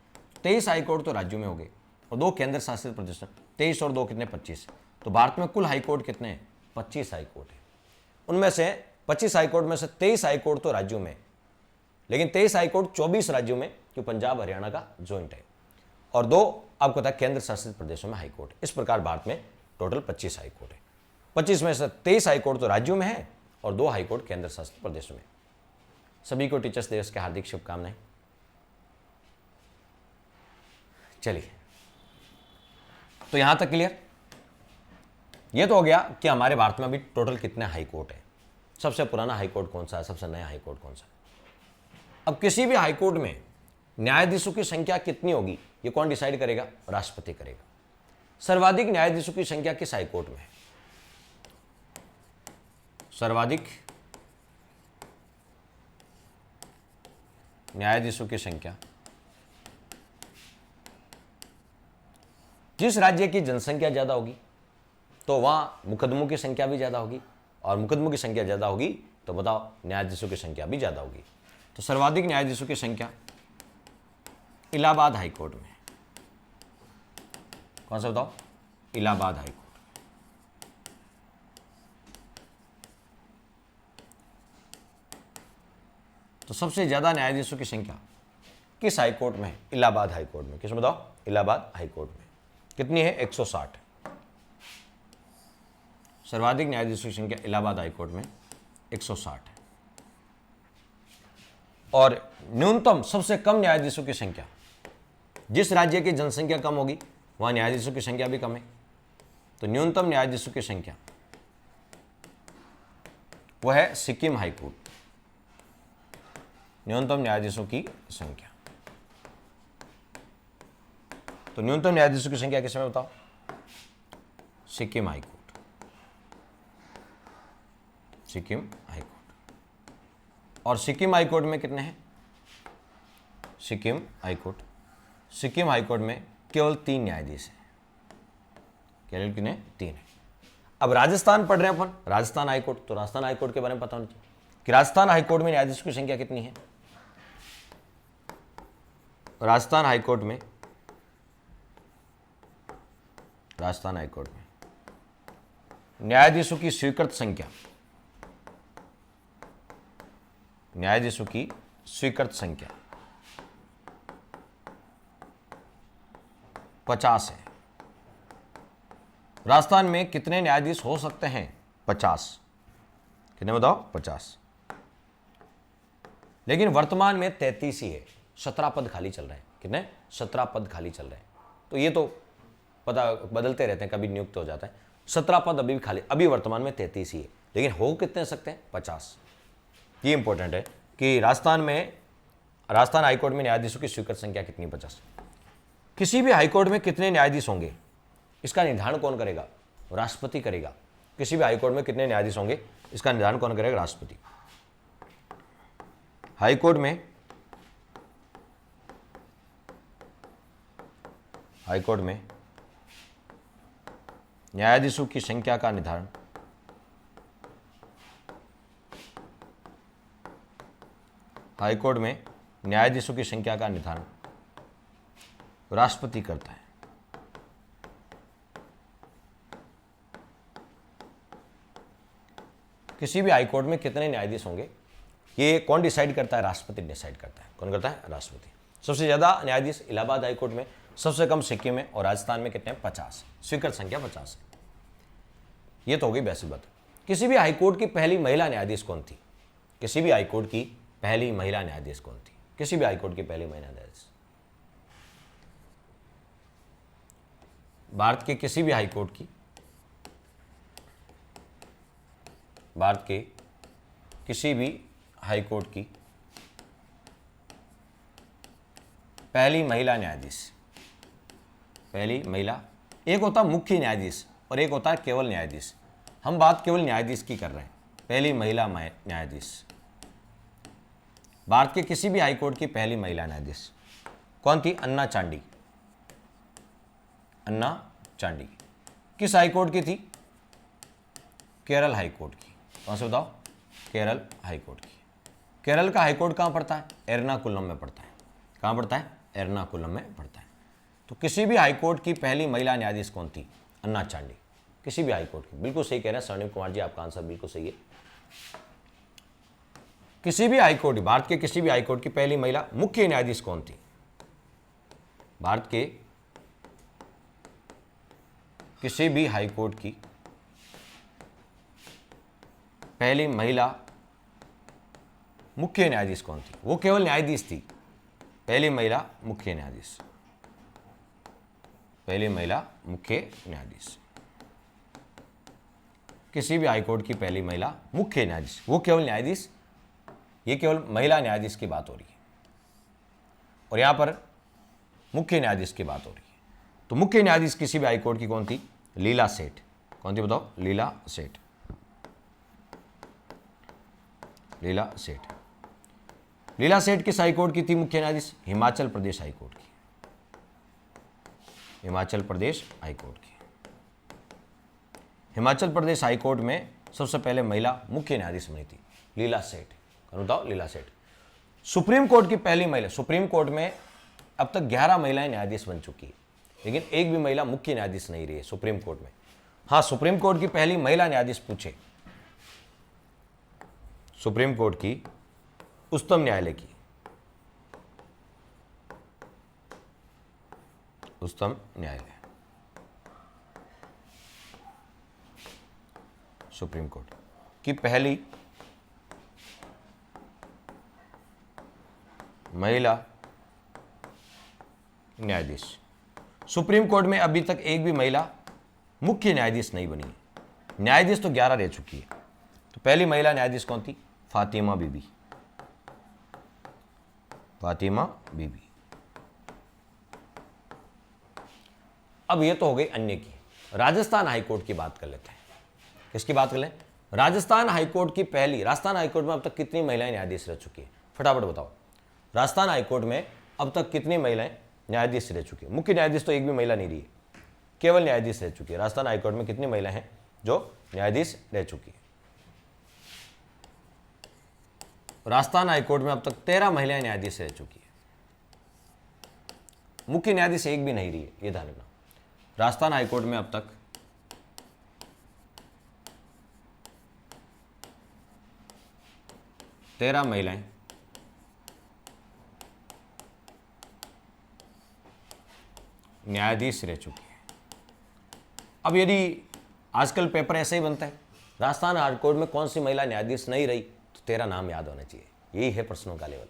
23 हाई कोर्ट तो राज्यों में हो गए, और 2 केंद्र शासित प्रदेश। 23 और 2 कितने? 25। तो भारत में कुल हाई कोर्ट कितने हैं? 25 हाई कोर्ट है। उनमें से 25 हाई कोर्ट में से 23 हाई कोर्ट तो राज्यों में, लेकिन 23 हाई कोर्ट 24 राज्यों में, जो पंजाब हरियाणा का जॉइंट है, और 2 आपको पता है केंद्र शासित प्रदेशों में हाई कोर्ट है। इस प्रकार भारत में टोटल 25 हाई कोर्ट है। 25 में से 23 हाई कोर्ट तो राज्यों में है, और 2 हाई कोर्ट केंद्र शासित प्रदेशों में। सभी को टीचर्स दिवस की हार्दिक शुभकामनाएं। चलिए, तो यहां तक क्लियर। यह तो हो गया कि हमारे भारत में अभी टोटल कितने हाई कोर्ट है, सबसे पुराना हाई कोर्ट कौन सा है, सबसे नया हाई कोर्ट कौन सा है। अब किसी भी हाई कोर्ट में न्यायाधीशों की संख्या कितनी होगी, ये कौन डिसाइड करेगा? राष्ट्रपति करेगा। सर्वाधिक न्यायाधीशों की संख्या किस हाई कोर्ट में है? सर्वाधिक न्यायाधीशों की संख्या, जिस राज्य की जनसंख्या ज्यादा होगी तो वहां मुकदमों की संख्या भी ज्यादा होगी, और मुकदमों की संख्या ज्यादा होगी तो बताओ न्यायाधीशों की संख्या भी ज्यादा होगी। तो सर्वाधिक न्यायाधीशों की संख्या इलाहाबाद हाई कोर्ट में। कौन सा बताओ? Allahabad high court. तो सबसे ज्यादा न्यायाधीशों की संख्या किस हाई कोर्ट में है? इलाहाबाद हाई कोर्ट में। किस में बताओ? इलाहाबाद हाई कोर्ट में। कितनी है? 160। सर्वाधिक न्यायाधीशों की संख्या इलाहाबाद हाई कोर्ट में 160 है। और न्यूनतम सबसे कम न्यायाधीशों की संख्या, जिस राज्य की जनसंख्या कम होगी वहां न्यायाधीशों की संख्या भी कम है। तो न्यूनतम न्यायाधीशों की संख्या वह है सिक्किम हाई कोर्ट। न्यूनतम न्यायाधीशों की संख्या, तो न्यूनतम न्यायाधीशों की संख्या किस में बताओ? Sikkim high court. Sikkim high court. और सिक्किम हाई कोर्ट में कितने हैं? Sikkim high court, Sikkim high court में केवल 3 न्यायाधीश हैं। केवल कितने? 3 है। अब राजस्थान पढ़ रहे हैं अपन, राजस्थान हाई कोर्ट, तो राजस्थान हाई कोर्ट के बारे में पता होना चाहिए कि राजस्थान हाई कोर्ट में न्यायाधीशों की संख्या कितनी है। राजस्थान हाईकोर्ट में न्यायाधीशों की स्वीकृत संख्या 50 है। राजस्थान में कितने न्यायाधीश हो सकते हैं? 50। कितने बताओ? 50। लेकिन वर्तमान में 33 ही है, 17 पद खाली चल रहे हैं। कितने? 17 पद खाली चल रहे हैं। तो ये तो पता बदलते रहते हैं, कभी नियुक्त हो जाता है। 17 पद अभी भी खाली, अभी वर्तमान में 33 ही है, लेकिन हो कितने सकते हैं? 50। ये इंपॉर्टेंट है कि राजस्थान हाईकोर्ट में न्यायाधीशों की स्वीकृत संख्या कितनी? 50। किसी भी हाईकोर्ट में कितने न्यायाधीश होंगे, इसका निर्धारण कौन करेगा? राष्ट्रपति करेगा। किसी भी हाईकोर्ट में कितने न्यायाधीश होंगे, इसका निर्धारण कौन करेगा? राष्ट्रपति। हाईकोर्ट में न्यायाधीशों की संख्या का निर्धारण राष्ट्रपति करता है। किसी भी हाईकोर्ट में कितने न्यायाधीश होंगे, ये कौन डिसाइड करता है? राष्ट्रपति डिसाइड करता है। कौन करता है? राष्ट्रपति। सबसे ज्यादा न्यायाधीश इलाहाबाद हाईकोर्ट में, सबसे कम सिक्किम में, और राजस्थान में कितने? 50। स्वीकृत संख्या 50 है। ये तो हो गई बेसिक बात। किसी भी हाईकोर्ट की पहली महिला न्यायाधीश कौन थी? किसी भी हाईकोर्ट की पहली महिला न्यायाधीश कौन थी? किसी भी हाईकोर्ट की पहली महिला न्यायाधीश, भारत के किसी भी हाईकोर्ट की, पहली महिला न्यायाधीश, पहली महिला, एक होता मुख्य न्यायाधीश और एक होता है केवल न्यायाधीश। हम बात केवल न्यायाधीश की कर रहे हैं। पहली महिला न्यायाधीश, भारत के किसी भी हाईकोर्ट की पहली महिला न्यायाधीश कौन थी? अन्ना चांडी। किस हाईकोर्ट की थी? केरल हाईकोर्ट की। कौन से बताओ? केरल हाईकोर्ट की। केरल का हाईकोर्ट कहां पड़ता है? एर्नाकुलम में पड़ता है। कहां पड़ता है? एर्नाकुलम में पड़ता है। तो किसी भी हाईकोर्ट की पहली महिला न्यायाधीश कौन थी? अन्ना चांडी। किसी भी हाईकोर्ट की। बिल्कुल सही कह रहे हैं स्वर्णिम कुमार जी, आपका आंसर बिल्कुल सही है। किसी भी हाईकोर्ट, भारत के किसी भी हाईकोर्ट की पहली महिला मुख्य न्यायाधीश कौन थी? भारत के किसी भी हाईकोर्ट की पहली महिला मुख्य न्यायाधीश कौन थी? वो केवल न्यायाधीश थी। पहली महिला मुख्य न्यायाधीश, पहली महिला मुख्य न्यायाधीश। किसी भी हाईकोर्ट की पहली महिला मुख्य न्यायाधीश, वो केवल न्यायाधीश, ये केवल महिला न्यायाधीश की बात हो रही है, और यहां पर मुख्य न्यायाधीश की बात हो रही है। तो मुख्य न्यायाधीश किसी भी हाईकोर्ट की कौन थी? लीला सेठ। कौन थी बताओ? लीला सेठ। लीला सेठ किस हाईकोर्ट की थी मुख्य न्यायाधीश? हिमाचल प्रदेश हाईकोर्ट की। हिमाचल प्रदेश हाईकोर्ट में सबसे पहले महिला मुख्य न्यायाधीश बनी थी लीला सेठ। कौन बताओ? लीला सेठ। सुप्रीम कोर्ट की पहली महिला, सुप्रीम कोर्ट में अब तक 11 महिलाएं न्यायाधीश बन चुकी है, लेकिन एक भी महिला मुख्य न्यायाधीश नहीं रही है सुप्रीम कोर्ट में। हाँ, सुप्रीम कोर्ट की पहली महिला न्यायाधीश पूछे, सुप्रीम कोर्ट की उच्चतम न्यायालय की, उच्चतम न्यायालय, सुप्रीम कोर्ट की पहली महिला न्यायाधीश। सुप्रीम कोर्ट में अभी तक एक भी महिला मुख्य न्यायाधीश नहीं बनी है। न्यायाधीश तो 11 रह चुकी है। तो पहली महिला न्यायाधीश कौन थी? फातिमा बीबी। अब ये तो हो गई अन्य की। राजस्थान हाईकोर्ट की बात कर लेते हैं। किसकी बात कर लें? राजस्थान हाईकोर्ट की पहली, राजस्थान हाईकोर्ट में अब तक कितनी महिलाएं न्यायाधीश रह चुकी है? फटाफट बताओ। राजस्थान हाईकोर्ट में अब तक कितनी महिलाएं न्यायाधीश रह चुकी है? मुख्य न्यायाधीश तो एक भी महिला नहीं रही है, केवल न्यायाधीश रह चुकी है। राजस्थान हाईकोर्ट में कितनी महिलाएं हैं जो न्यायाधीश रह चुकी है? राजस्थान हाईकोर्ट में अब तक 13 महिलाएं न्यायाधीश रह चुकी है। मुख्य न्यायाधीश एक भी नहीं रही है, ये ध्यान रखना। राजस्थान हाईकोर्ट में अब तक 13 महिलाएं न्यायाधीश रह चुकी है। अब यदि आजकल पेपर ऐसे ही बनता है, राजस्थान हाईकोर्ट में कौन सी महिला न्यायाधीश नहीं रही, तो तेरा नाम याद होना चाहिए। यही है प्रश्नों का लेवल।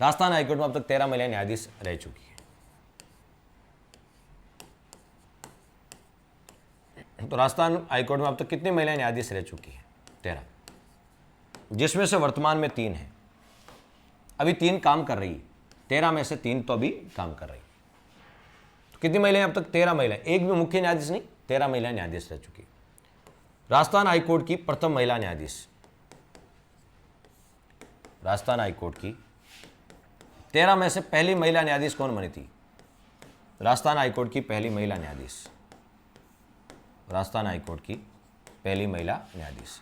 राजस्थान हाईकोर्ट में अब तक 13 महिला न्यायाधीश रह चुकी है। तो राजस्थान हाईकोर्ट में अब तक कितनी महिला न्यायाधीश रह चुकी है? 13, जिसमें से वर्तमान में 3 है। अभी 3 काम कर रही है, 13 में से 3 तो अभी काम कर रही है। तो कितनी महिलाएं अब तक? 13 महिलाएं। एक भी मुख्य न्यायाधीश नहीं, 13 महिला न्यायाधीश रह चुकी है। राजस्थान हाईकोर्ट की प्रथम महिला न्यायाधीश, राजस्थान हाईकोर्ट की 13 में से पहली महिला न्यायाधीश कौन बनी थी? राजस्थान हाईकोर्ट की पहली महिला न्यायाधीश, राजस्थान हाईकोर्ट की पहली महिला न्यायाधीश।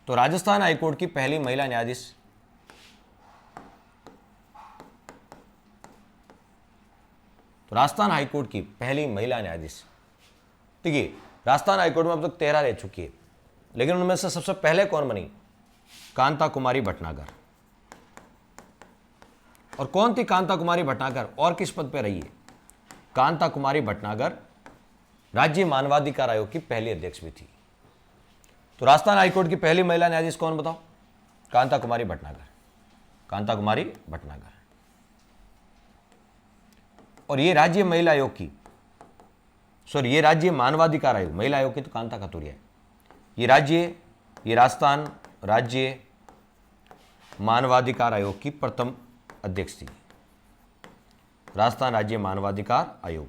तो राजस्थान हाईकोर्ट की पहली महिला न्यायाधीश राजस्थान हाईकोर्ट की पहली महिला न्यायाधीश, देखिए राजस्थान हाईकोर्ट में अब तक 13 रह चुकी है, लेकिन उनमें से सबसे पहले कौन बनी? कांता कुमारी भटनागर। और कौन थी कांता कुमारी भटनागर, और किस पद पे रही है? कांता कुमारी भटनागर राज्य मानवाधिकार आयोग की पहली अध्यक्ष भी थी। तो राजस्थान हाईकोर्ट की पहली महिला न्यायाधीश कौन बताओ? कांता कुमारी भटनागर, कांता कुमारी भटनागर। और ये राज्य महिला आयोग की, सॉरी ये राज्य मानवाधिकार आयोग, महिला आयोग की तो कांता कतुरिया है। ये राजस्थान राज्य मानवाधिकार आयोग की प्रथम अध्यक्ष थी। राजस्थान राज्य मानवाधिकार आयोग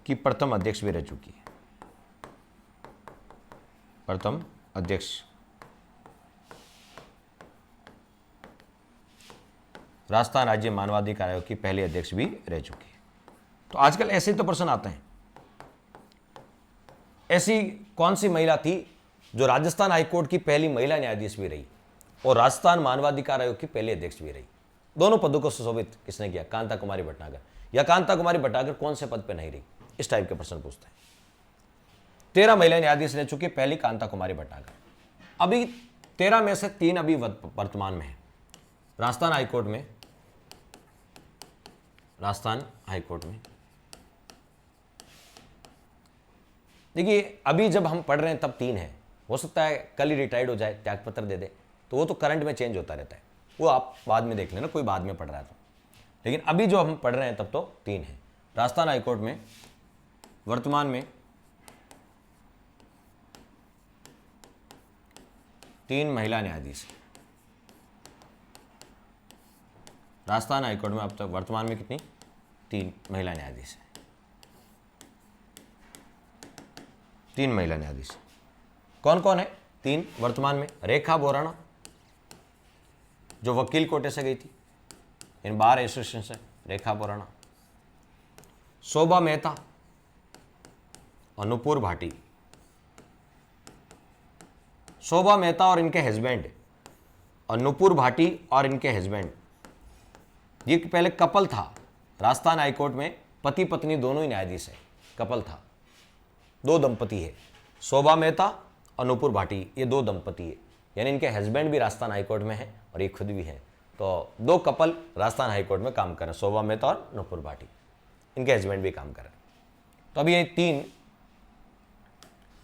की प्रथम अध्यक्ष भी रह चुकी है, प्रथम अध्यक्ष। राजस्थान राज्य मानवाधिकार आयोग की पहली अध्यक्ष भी रह चुकी है। तो आजकल ऐसे तो प्रश्न आते हैं, ऐसी कौन सी महिला थी जो राजस्थान हाईकोर्ट की पहली महिला न्यायाधीश भी रही और राजस्थान मानवाधिकार आयोग की पहली अध्यक्ष भी रही? दोनों पदों को सुशोभित किसने किया? कांता कुमारी भटनागर। या कांता कुमारी भटनागर कौन से पद पे नहीं रही? इस टाइप के प्रश्न पूछते हैं। 13 महिला न्यायाधीश रह चुकी, पहली कांता कुमारी भटनागर। अभी 13 में से 3 अभी वर्तमान में है। राजस्थान हाईकोर्ट में, देखिए अभी जब हम पढ़ रहे हैं तब 3 है, हो सकता है कल ही रिटायर्ड हो जाए, त्यागपत्र दे दे, तो वो तो करंट में चेंज होता रहता है, वो आप बाद में देख लेना, कोई बाद में पढ़ रहा है तो। लेकिन अभी जो हम पढ़ रहे हैं तब तो 3 है। राजस्थान हाईकोर्ट में वर्तमान में 3 महिला न्यायाधीश। राजस्थान हाईकोर्ट में अब तक वर्तमान में कितनी? 3 महिला न्यायाधीश है। 3 महिला न्यायाधीश कौन कौन है? 3 वर्तमान में। रेखा बोराना जो वकील कोटे से गई थी, इन बार एसोसिएशन से, रेखा बोराना। शोभा मेहता, अनुपुर भाटी। शोभा मेहता और इनके हस्बैंड, अनुपुर भाटी और इनके हस्बैंड, ये पहले कपल था। राजस्थान हाईकोर्ट में पति पत्नी दोनों ही न्यायाधीश है, कपल था, 2 दंपति है। शोभा मेहता, अनुपुर भाटी, ये 2 दंपति है, यानी इनके हस्बैंड भी राजस्थान हाईकोर्ट में है और ये खुद भी है। तो 2 कपल राजस्थान हाईकोर्ट में काम कर रहे हैं, शोभा मेहता और अनुपुर भाटी, इनके हस्बैंड भी काम कर रहे हैं। तो अभी ये 3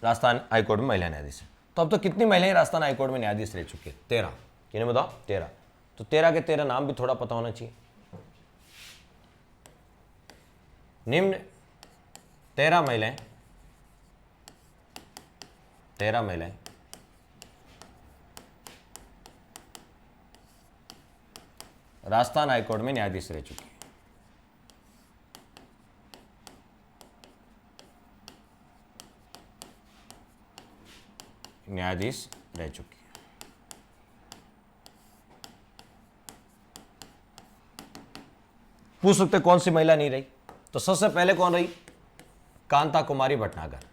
राजस्थान हाईकोर्ट में महिला न्यायाधीश है। तो अब तो कितनी महिलाएं राजस्थान हाईकोर्ट में न्यायाधीश रह चुकी है? 13। किन्हें बताओ? 13। तो 13 के 13 नाम भी थोड़ा पता होना चाहिए। निम्न 13 महिलाएं राजस्थान हाईकोर्ट में न्यायाधीश रह चुकी है। न्यायाधीश रह चुकी है। पूछ सकते कौन सी महिला नहीं रही? तो सबसे पहले कौन रही? कांता कुमारी भटनागर।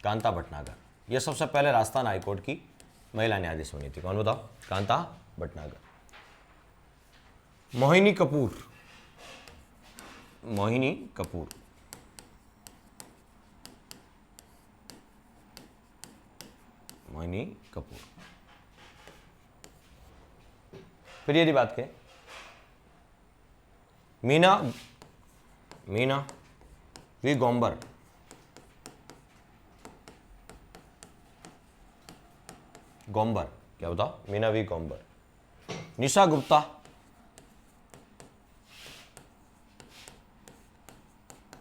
कांता भटनागर, यह सबसे पहले राजस्थान हाईकोर्ट की महिला न्यायाधीश बनी थी। कौन बताओ? कांता भटनागर। मोहिनी कपूर, मोहिनी कपूर। मोहिनी कपूर। फिर यदि बात करें मीना वी गोम्बर, क्या बताओ? मीना वी गोम्बर। निशा गुप्ता,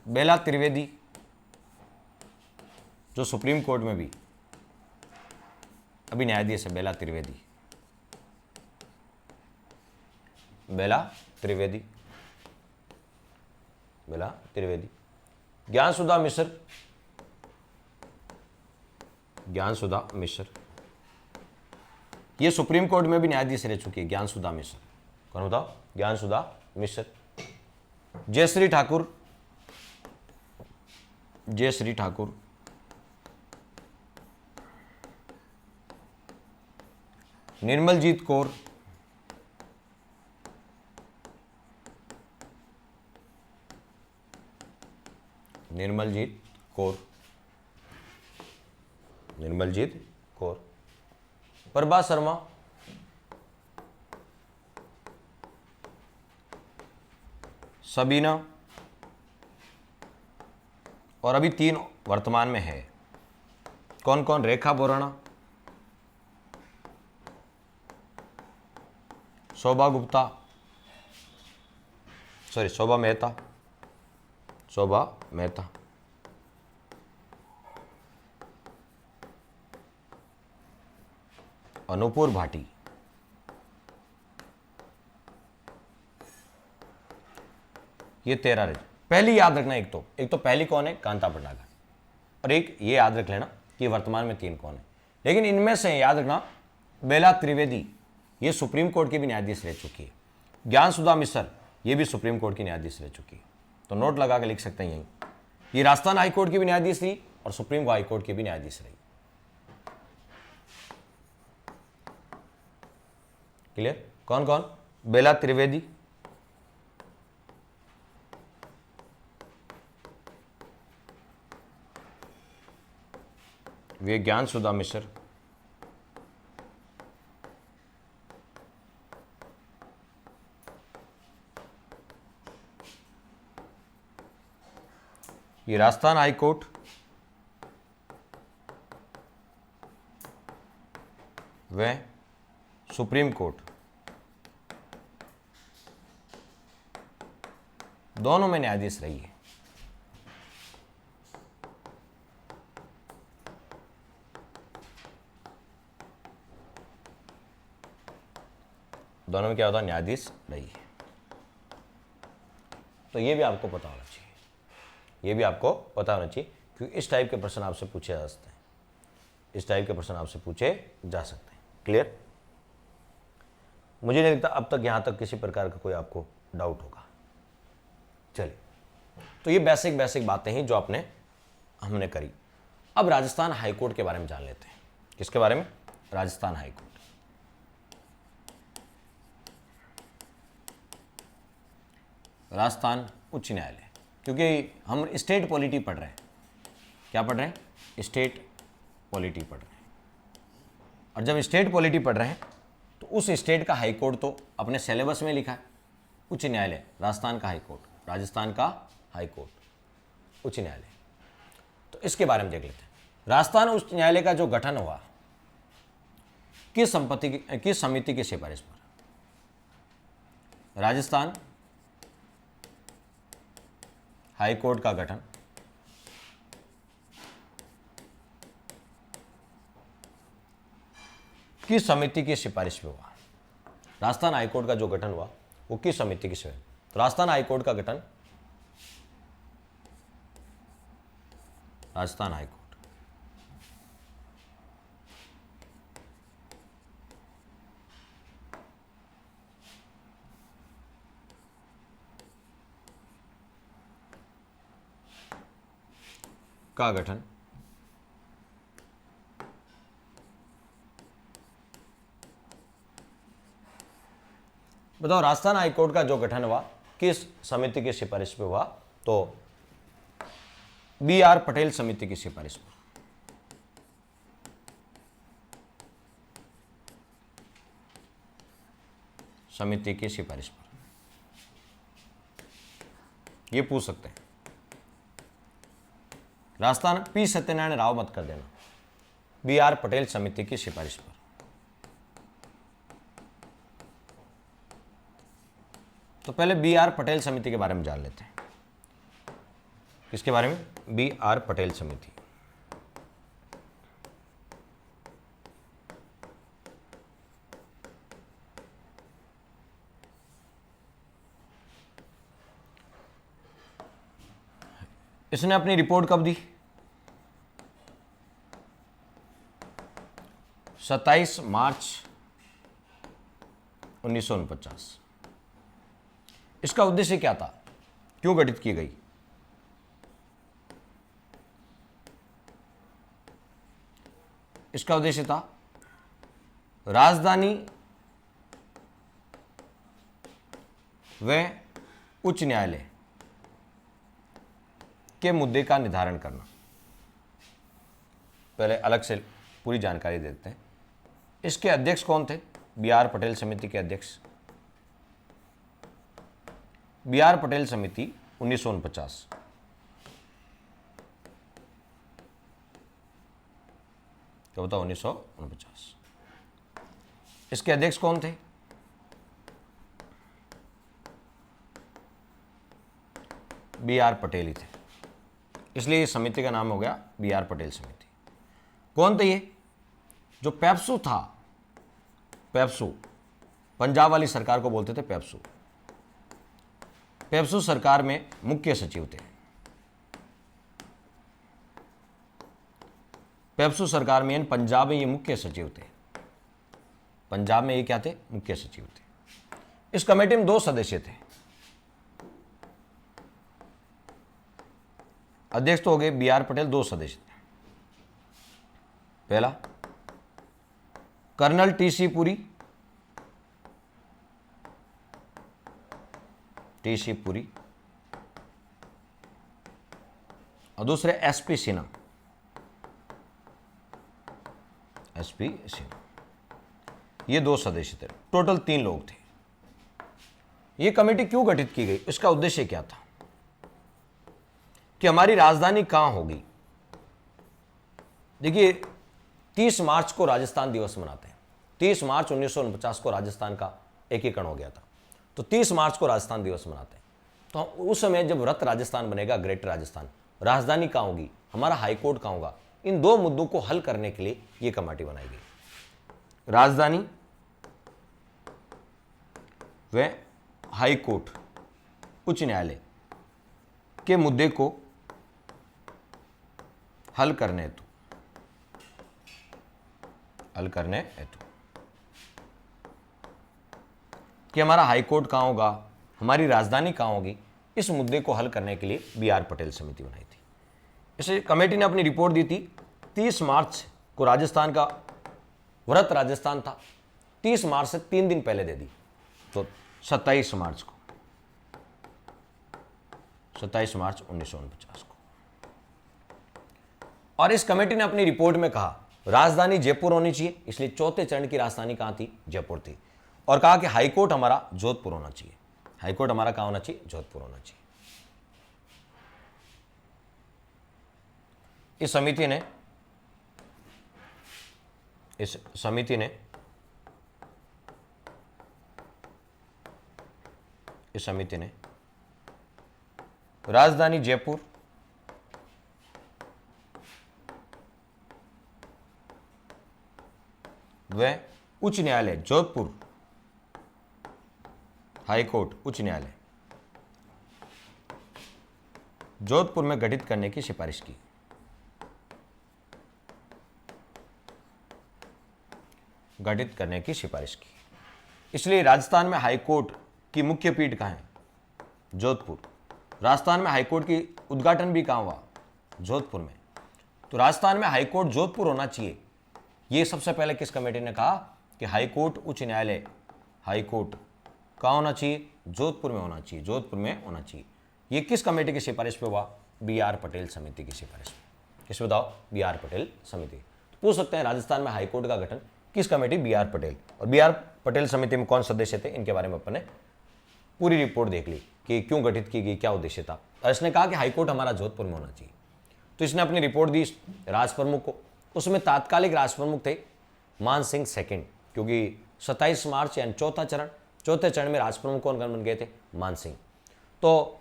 बेला त्रिवेदी, जो सुप्रीम कोर्ट में भी अभी न्यायाधीश है, बेला त्रिवेदी। ज्ञानसुधा मिश्र, ये सुप्रीम कोर्ट में भी न्यायाधीश रह चुकी है। ज्ञानसुधा मिश्र कौन बताओ? ज्ञानसुधा मिश्र। जयश्री ठाकुर, निर्मलजीत कौर, प्रभा शर्मा, सबीना, और अभी 3 वर्तमान में है। कौन कौन? रेखा बोराना, शोभा मेहता, अनूपुर भाटी। ये 13 रहे। पहली याद रखना, एक तो पहली कौन है? कांता भटनागर, और एक ये याद रख लेना कि वर्तमान में 3 कौन है। लेकिन इनमें से याद रखना, बेला त्रिवेदी ये सुप्रीम कोर्ट की भी न्यायाधीश रह चुकी है। ज्ञानसुधा मिश्र ये भी सुप्रीम कोर्ट की न्यायाधीश रह चुकी है। तो नोट लगा के लिख सकते हैं यहीं, ये राजस्थान हाईकोर्ट की भी न्यायाधीश रही और सुप्रीम हाईकोर्ट की भी न्यायाधीश रही। क्लियर? कौन कौन? बेला त्रिवेदी, वे ज्ञानसुधा मिश्र, ये राजस्थान हाईकोर्ट, व सुप्रीम कोर्ट, दोनों में न्यायाधीश रही है। दोनों में क्या होता है? न्यायाधीश रही है। तो ये भी आपको पता होना चाहिए, क्योंकि इस टाइप के प्रश्न आपसे पूछे जा सकते हैं। क्लियर? मुझे नहीं लगता अब तक यहां तक किसी प्रकार का कोई आपको डाउट होगा। चलिए, तो ये बेसिक बातें हैं जो हमने करी। अब राजस्थान हाईकोर्ट के बारे में जान लेते हैं। किसके बारे में? राजस्थान हाईकोर्ट। राजस्थान उच्च न्यायालय, क्योंकि हम स्टेट पॉलिटी पढ़ रहे हैं। क्या पढ़ रहे हैं? स्टेट पॉलिटी पढ़ रहे हैं। और जब स्टेट पॉलिटी पढ़ रहे हैं तो उस स्टेट का हाईकोर्ट तो अपने सिलेबस में लिखा है, उच्च न्यायालय, राजस्थान का हाईकोर्ट, राजस्थान का हाईकोर्ट, उच्च न्यायालय। तो इसके बारे में देख लेते हैं। राजस्थान उच्च न्यायालय का जो गठन हुआ किस समिति की सिफारिश पर? राजस्थान हाईकोर्ट का गठन किस समिति की सिफारिश पे हुआ? राजस्थान हाईकोर्ट का जो गठन हुआ वो किस समिति की सिफारिश? तो राजस्थान हाईकोर्ट का गठन राजस्थान हाईकोर्ट का गठन बताओ, राजस्थान हाईकोर्ट का जो गठन हुआ किस समिति की सिफारिश पे हुआ? तो B.R. पटेल समिति की सिफारिश पर। समिति की सिफारिश पर ये पूछ सकते हैं। राजस्थान P. सत्यनारायण राव मत कर देना, B.R. पटेल समिति की सिफारिश पर। तो पहले B.R. पटेल समिति के बारे में जान लेते हैं। किसके बारे में? B.R. पटेल समिति। इसने अपनी रिपोर्ट कब दी? 27 मार्च 1949। इसका उद्देश्य क्या था? क्यों गठित की गई? इसका उद्देश्य था राजधानी व उच्च न्यायालय के मुद्दे का निर्धारण करना। पहले अलग से पूरी जानकारी देते हैं। इसके अध्यक्ष कौन थे? B.R. पटेल समिति के अध्यक्ष B.R. पटेल समिति 1949। क्या होता? 1949। इसके अध्यक्ष कौन थे? B.R. पटेल ही थे, इसलिए इस समिति का नाम हो गया B.R. पटेल समिति। कौन थे ये? जो पेप्सू था, पेप्सू पंजाब वाली सरकार को बोलते थे पेप्सू। पेप्सू सरकार में मुख्य सचिव थे। पेप्सू सरकार में पंजाब में ये मुख्य सचिव थे। पंजाब में ये क्या थे? मुख्य सचिव थे। इस कमेटी में 2 सदस्य थे। अध्यक्ष तो हो गए B.R. पटेल, 2 सदस्य थे। पहला कर्नल T.C. पुरी, और दूसरे S.P. सिन्हा। ये 2 सदस्य थे। टोटल 3 लोग थे। ये कमेटी क्यों गठित की गई? इसका उद्देश्य क्या था कि हमारी राजधानी कहां होगी? देखिए 30 मार्च को राजस्थान दिवस मनाते हैं। 30 मार्च 1949 को राजस्थान का एकीकरण हो गया था, तो 30 मार्च को राजस्थान दिवस मनाते हैं। तो उस समय जब वृहत राजस्थान बनेगा, ग्रेटर राजस्थान, राजधानी कहां होगी, हमारा हाईकोर्ट कहां होगा, इन 2 मुद्दों को हल करने के लिए यह कमेटी बनाई गई। राजधानी व हाईकोर्ट, उच्च न्यायालय के मुद्दे को हल करने हेतु कि हमारा हाईकोर्ट कहां होगा, हमारी राजधानी कहां होगी, इस मुद्दे को हल करने के लिए B.R. पटेल समिति बनाई थी। इसे कमेटी ने अपनी रिपोर्ट दी थी 30 मार्च को। राजस्थान का वृहत राजस्थान था, 30 मार्च से 3 दिन पहले दे दी, तो 27 मार्च 1949 को। और इस कमेटी ने अपनी रिपोर्ट में कहा राजधानी जयपुर होनी चाहिए, इसलिए चौथे चरण की राजधानी कहां थी? जयपुर थी। और कहा कि हाईकोर्ट हमारा जोधपुर होना चाहिए। हाईकोर्ट हमारा कहां होना चाहिए? जोधपुर होना चाहिए। इस समिति ने राजधानी जयपुर व उच्च न्यायालय जोधपुर, हाईकोर्ट उच्च न्यायालय जोधपुर में गठित करने की सिफारिश की। इसलिए राजस्थान में हाईकोर्ट की मुख्य पीठ कहां है? जोधपुर। राजस्थान में हाईकोर्ट की उद्घाटन भी कहां हुआ? जोधपुर में। तो राजस्थान में हाईकोर्ट जोधपुर होना चाहिए। यह सबसे पहले किस कमेटी ने कहा कि हाईकोर्ट उच्च न्यायालय, हाईकोर्ट कहां होना चाहिए? जोधपुर में होना चाहिए, जोधपुर में होना चाहिए। ये किस कमेटी की सिफारिश पे हुआ? बी आर पटेल समिति की सिफारिश पे। किस बताओ? बी आर पटेल समिति। तो पूछ सकते हैं राजस्थान में हाईकोर्ट का गठन किस कमेटी? B are Patel. और बी आर पटेल समिति में कौन सदस्य थे, इनके बारे में अपन ने पूरी रिपोर्ट देख ली कि क्यों गठित की गई, क्या उद्देश्य था। और इसने कहा कि हाईकोर्ट हमारा जोधपुर में होना चाहिए। तो इसने अपनी रिपोर्ट दी राज प्रमुख को। उसमें तात्कालिक राज प्रमुख थे मान सिंह सेकंड, क्योंकि 27 मार्च यानी चौथे चरण में राज प्रमुख कौन बन गए थे? मान सिंह। तो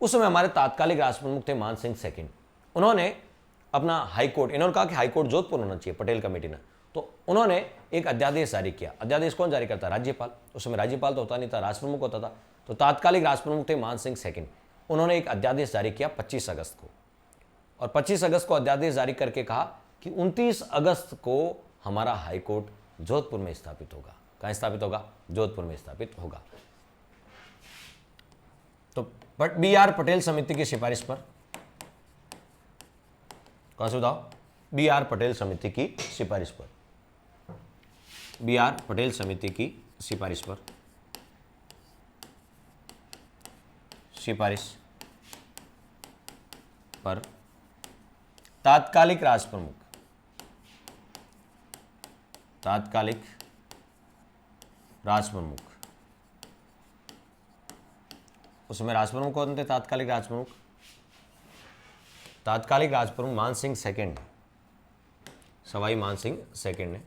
उस समय हमारे तात्कालिक राज प्रमुख थे मान सिंह सेकंड। उन्होंने अपना हाईकोर्ट, इन्होंने कहा कि हाईकोर्ट जोधपुर होना चाहिए, पटेल कमेटी ने। तो उन्होंने एक अध्यादेश जारी किया। अध्यादेश कौन जारी करता? राज्यपाल। उस समय राज्यपाल तो होता नहीं था, राज प्रमुख होता था। तो तात्कालिक राज प्रमुख थे मान सिंह सेकंड। उन्होंने एक अध्यादेश जारी किया 25 अगस्त को, और 25 अगस्त को अध्यादेश जारी करके कहा कि 29 अगस्त को हमारा हाईकोर्ट जोधपुर में स्थापित होगा। कहाँ स्थापित होगा? जोधपुर में स्थापित होगा। तो बी आर पटेल समिति की सिफारिश पर, कौन से बताओ? बी आर पटेल समिति की सिफारिश पर, बी आर पटेल समिति की सिफारिश पर, सिफारिश पर तात्कालिक राज प्रमुख, तात्कालिक राज प्रमुख, उसमें राज प्रमुख कौन थे? तात्कालिक राज प्रमुख, तात्कालिक राज प्रमुख मान सिंह सेकंड, सवाई मान सिंह सेकंड ने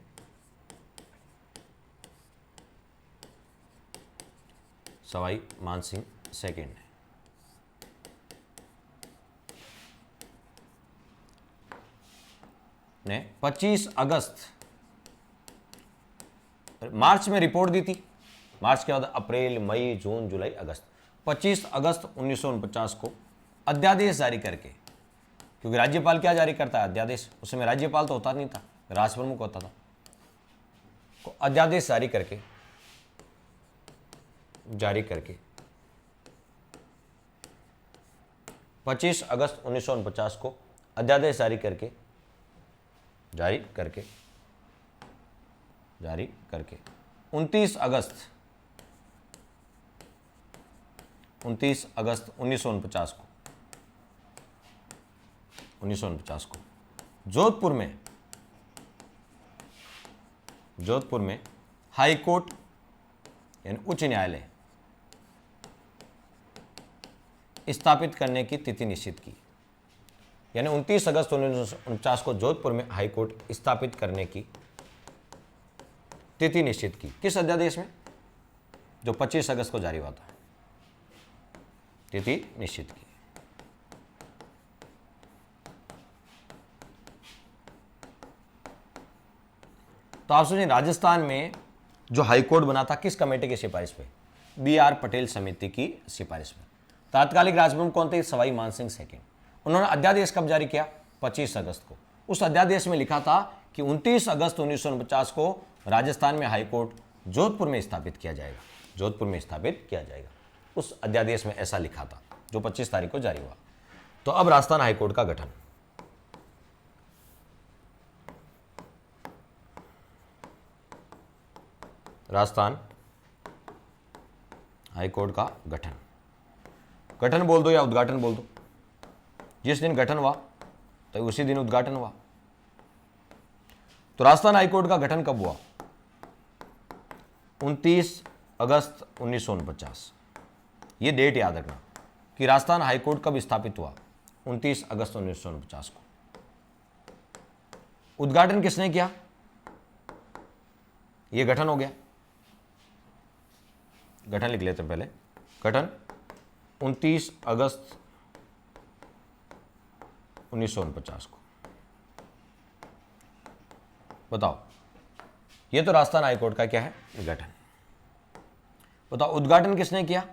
सवाई मान सिंह सेकंड ने 25 अगस्त, मार्च में रिपोर्ट दी थी। मार्च के बाद अप्रैल, मई, जून, जुलाई, अगस्त। 25 अगस्त 1949 को अध्यादेश जारी करके, क्योंकि राज्यपाल क्या जारी करता है? अध्यादेश। उस समय राज्यपाल तो होता नहीं था, राज प्रमुख होता था। तो अध्यादेश जारी करके 25 अगस्त 1949 को अध्यादेश जारी करके 29 अगस्त 1949 को जोधपुर में हाई कोर्ट यानी उच्च न्यायालय स्थापित करने की तिथि निश्चित की। यानी 29 अगस्त 1949 को जोधपुर में हाई कोर्ट स्थापित करने की तिथि निश्चित की। किस अध्यादेश में? जो 25 अगस्त को जारी हुआ था, तिथि निश्चित की। तो आप सोचिए राजस्थान में जो हाईकोर्ट बना था किस कमेटी की सिफारिश पे? बी आर पटेल समिति की सिफारिश पे। तात्कालिक राजप्रमुख कौन थे? सवाई मानसिंह सेकंड। उन्होंने अध्यादेश कब जारी किया? 25 अगस्त को। उस अध्यादेश में लिखा था कि 29 अगस्त 1949 को राजस्थान में हाईकोर्ट जोधपुर में स्थापित किया जाएगा, जोधपुर में स्थापित किया जाएगा। उस अध्यादेश में ऐसा लिखा था जो 25 तारीख को जारी हुआ। तो अब राजस्थान हाईकोर्ट का गठन, राजस्थान हाईकोर्ट का गठन बोल दो या उद्घाटन बोल दो। जिस दिन गठन हुआ तो उसी दिन उद्घाटन हुआ। तो राजस्थान हाईकोर्ट का गठन कब हुआ? 29 अगस्त 1949। ये डेट याद रखना कि राजस्थान हाईकोर्ट कब स्थापित हुआ? 29 अगस्त 1949 को। उद्घाटन किसने किया? ये गठन हो गया, गठन लिख लेते हैं पहले। गठन 29 अगस्त 1949 को। बताओ, ये तो राजस्थान हाईकोर्ट का क्या है? गठन। बताओ उद्घाटन किसने किया?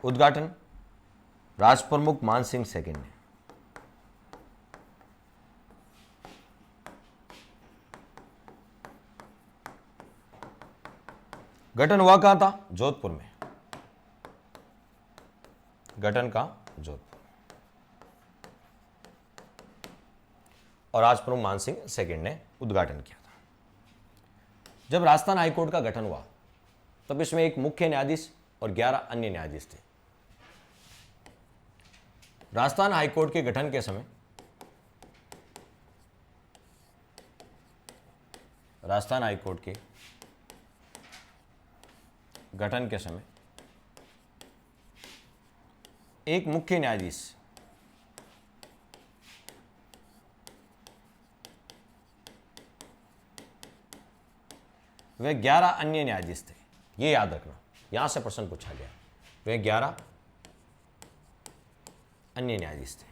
उद्घाटन राज प्रमुख मान सिंह सेकंड ने। गठन हुआ कहां था? जोधपुर में। गठन का जोधपुर, और राज प्रमुख मान सिंह सेकंड ने उद्घाटन किया था। जब राजस्थान हाईकोर्ट का गठन हुआ तब इसमें एक मुख्य न्यायाधीश और 11 अन्य न्यायाधीश थे। राजस्थान हाईकोर्ट के गठन के समय राजस्थान हाईकोर्ट के गठन के समय एक मुख्य न्यायाधीश वे 11 अन्य न्यायाधीश थे। ये याद रखना, यहां से प्रश्न पूछा गया। वे 11 अन्य न्यायाधीश थे।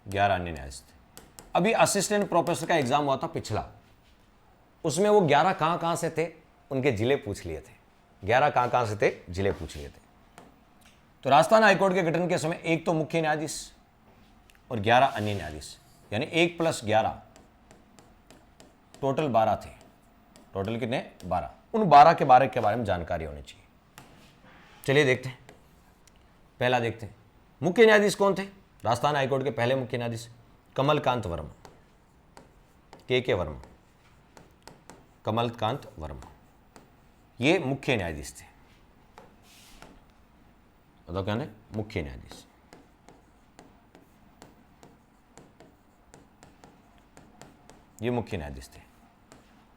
11 अन्य न्यायाधीश थे। अभी असिस्टेंट प्रोफेसर का एग्जाम हुआ था पिछला, उसमें वो 11 कहां से थे, उनके जिले पूछ लिए थे। 11 कहां से थे, जिले पूछ लिए थे। तो राजस्थान हाईकोर्ट के गठन के समय एक तो मुख्य न्यायाधीश और 11 अन्य न्यायाधीश, यानी 1 + 11 टोटल 12 थे। टोटल कितने? 12। उन 12 के बारे में जानकारी होनी चाहिए। चलिए देखते हैं। पहला देखते हैं, मुख्य न्यायाधीश कौन थे? राजस्थान हाईकोर्ट के पहले मुख्य न्यायाधीश कमलकांत वर्मा, के वर्मा, कमलकांत वर्मा, ये मुख्य न्यायाधीश थे। बताओ क्या है? मुख्य न्यायाधीश। ये मुख्य न्यायाधीश थे।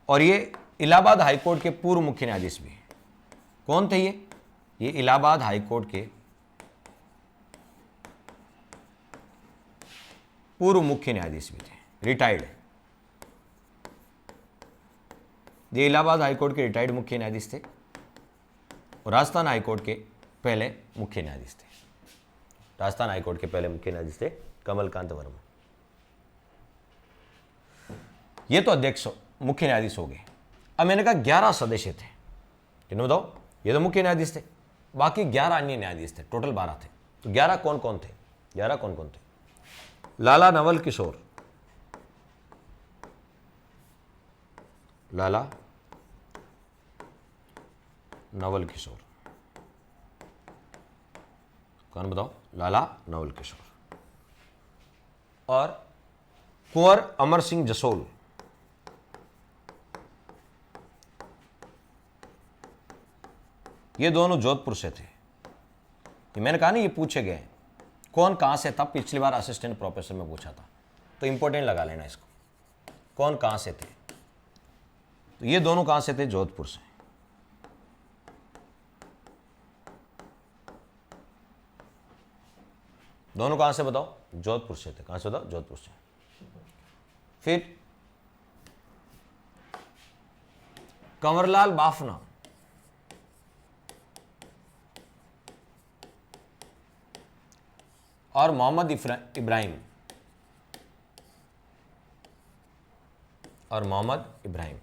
और ये इलाहाबाद हाईकोर्ट के पूर्व मुख्य न्यायाधीश भी हैं। कौन थे ये इलाहाबाद हाईकोर्ट के पूर्व मुख्य न्यायाधीश भी थे, रिटायर्ड। ये इलाहाबाद हाईकोर्ट के रिटायर्ड मुख्य न्यायाधीश थे और राजस्थान हाईकोर्ट के पहले मुख्य न्यायाधीश थे। राजस्थान हाईकोर्ट के पहले मुख्य न्यायाधीश थे कमलकांत वर्मा। ये तो अध्यक्ष मुख्य न्यायाधीश हो गए। अब मैंने कहा 11 सदस्य थे, किन्हों बताओ? ये तो मुख्य न्यायाधीश थे, बाकी 11 अन्य न्यायाधीश थे, टोटल 12 थे। तो 11 कौन कौन थे? 11 कौन कौन थे? लाला नवल किशोर, लाला नवल किशोर, कौन बताओ? लाला नवल किशोर। और कुंवर अमर सिंह जसोल, ये दोनों जोधपुर से थे। ये मैंने कहा ना, ये पूछे गए कौन कहां से था, पिछली बार असिस्टेंट प्रोफेसर में पूछा था, तो इंपॉर्टेंट लगा लेना इसको। कौन कहां से थे? तो ये दोनों कहां से थे? जोधपुर से। दोनों कहां से बताओ? जोधपुर से थे। कहां से बताओ? जोधपुर से। फिर कंवरलाल बाफना, और मोहम्मद इब्राहिम, और मोहम्मद इब्राहिम,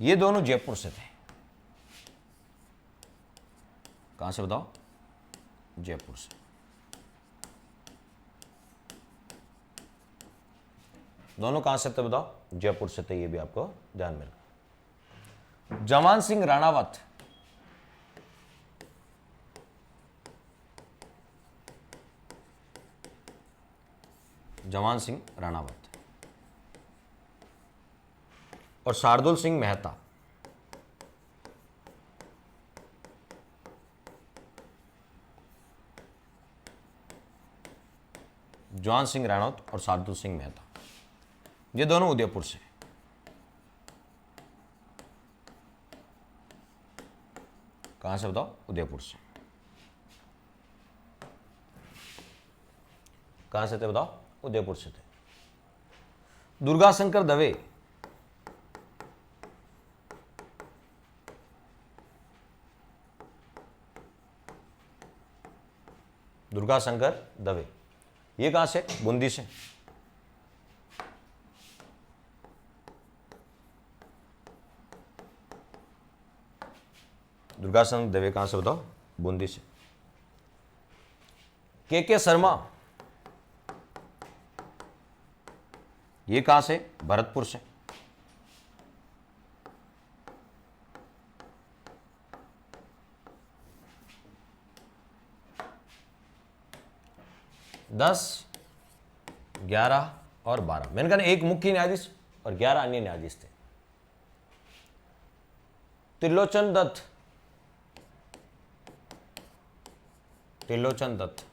ये दोनों जयपुर से थे। कहां से बताओ? जयपुर से। दोनों कहां से थे बताओ? जयपुर से थे। ये भी आपको ध्यान में रखना। जवान सिंह राणावत, जवान सिंह राणावत, और शार्दुल सिंह मेहता, जवान सिंह राणावत और शार्दुल सिंह मेहता, ये दोनों उदयपुर से। कहां से बताओ? उदयपुर से। कहां से थे बताओ? उदयपुर से थे। दुर्गाशंकर दवे, दुर्गाशंकर दवे, ये कहां से? बूंदी से। दुर्गाशंकर दवे कहां से बताओ? बूंदी से। के शर्मा, ये कहां से? भरतपुर से। 10, 11 और 12। मैंने कहा एक मुख्य न्यायाधीश और 11 अन्य न्यायाधीश थे। त्रिलोचन दत्त, त्रिलोचन दत्त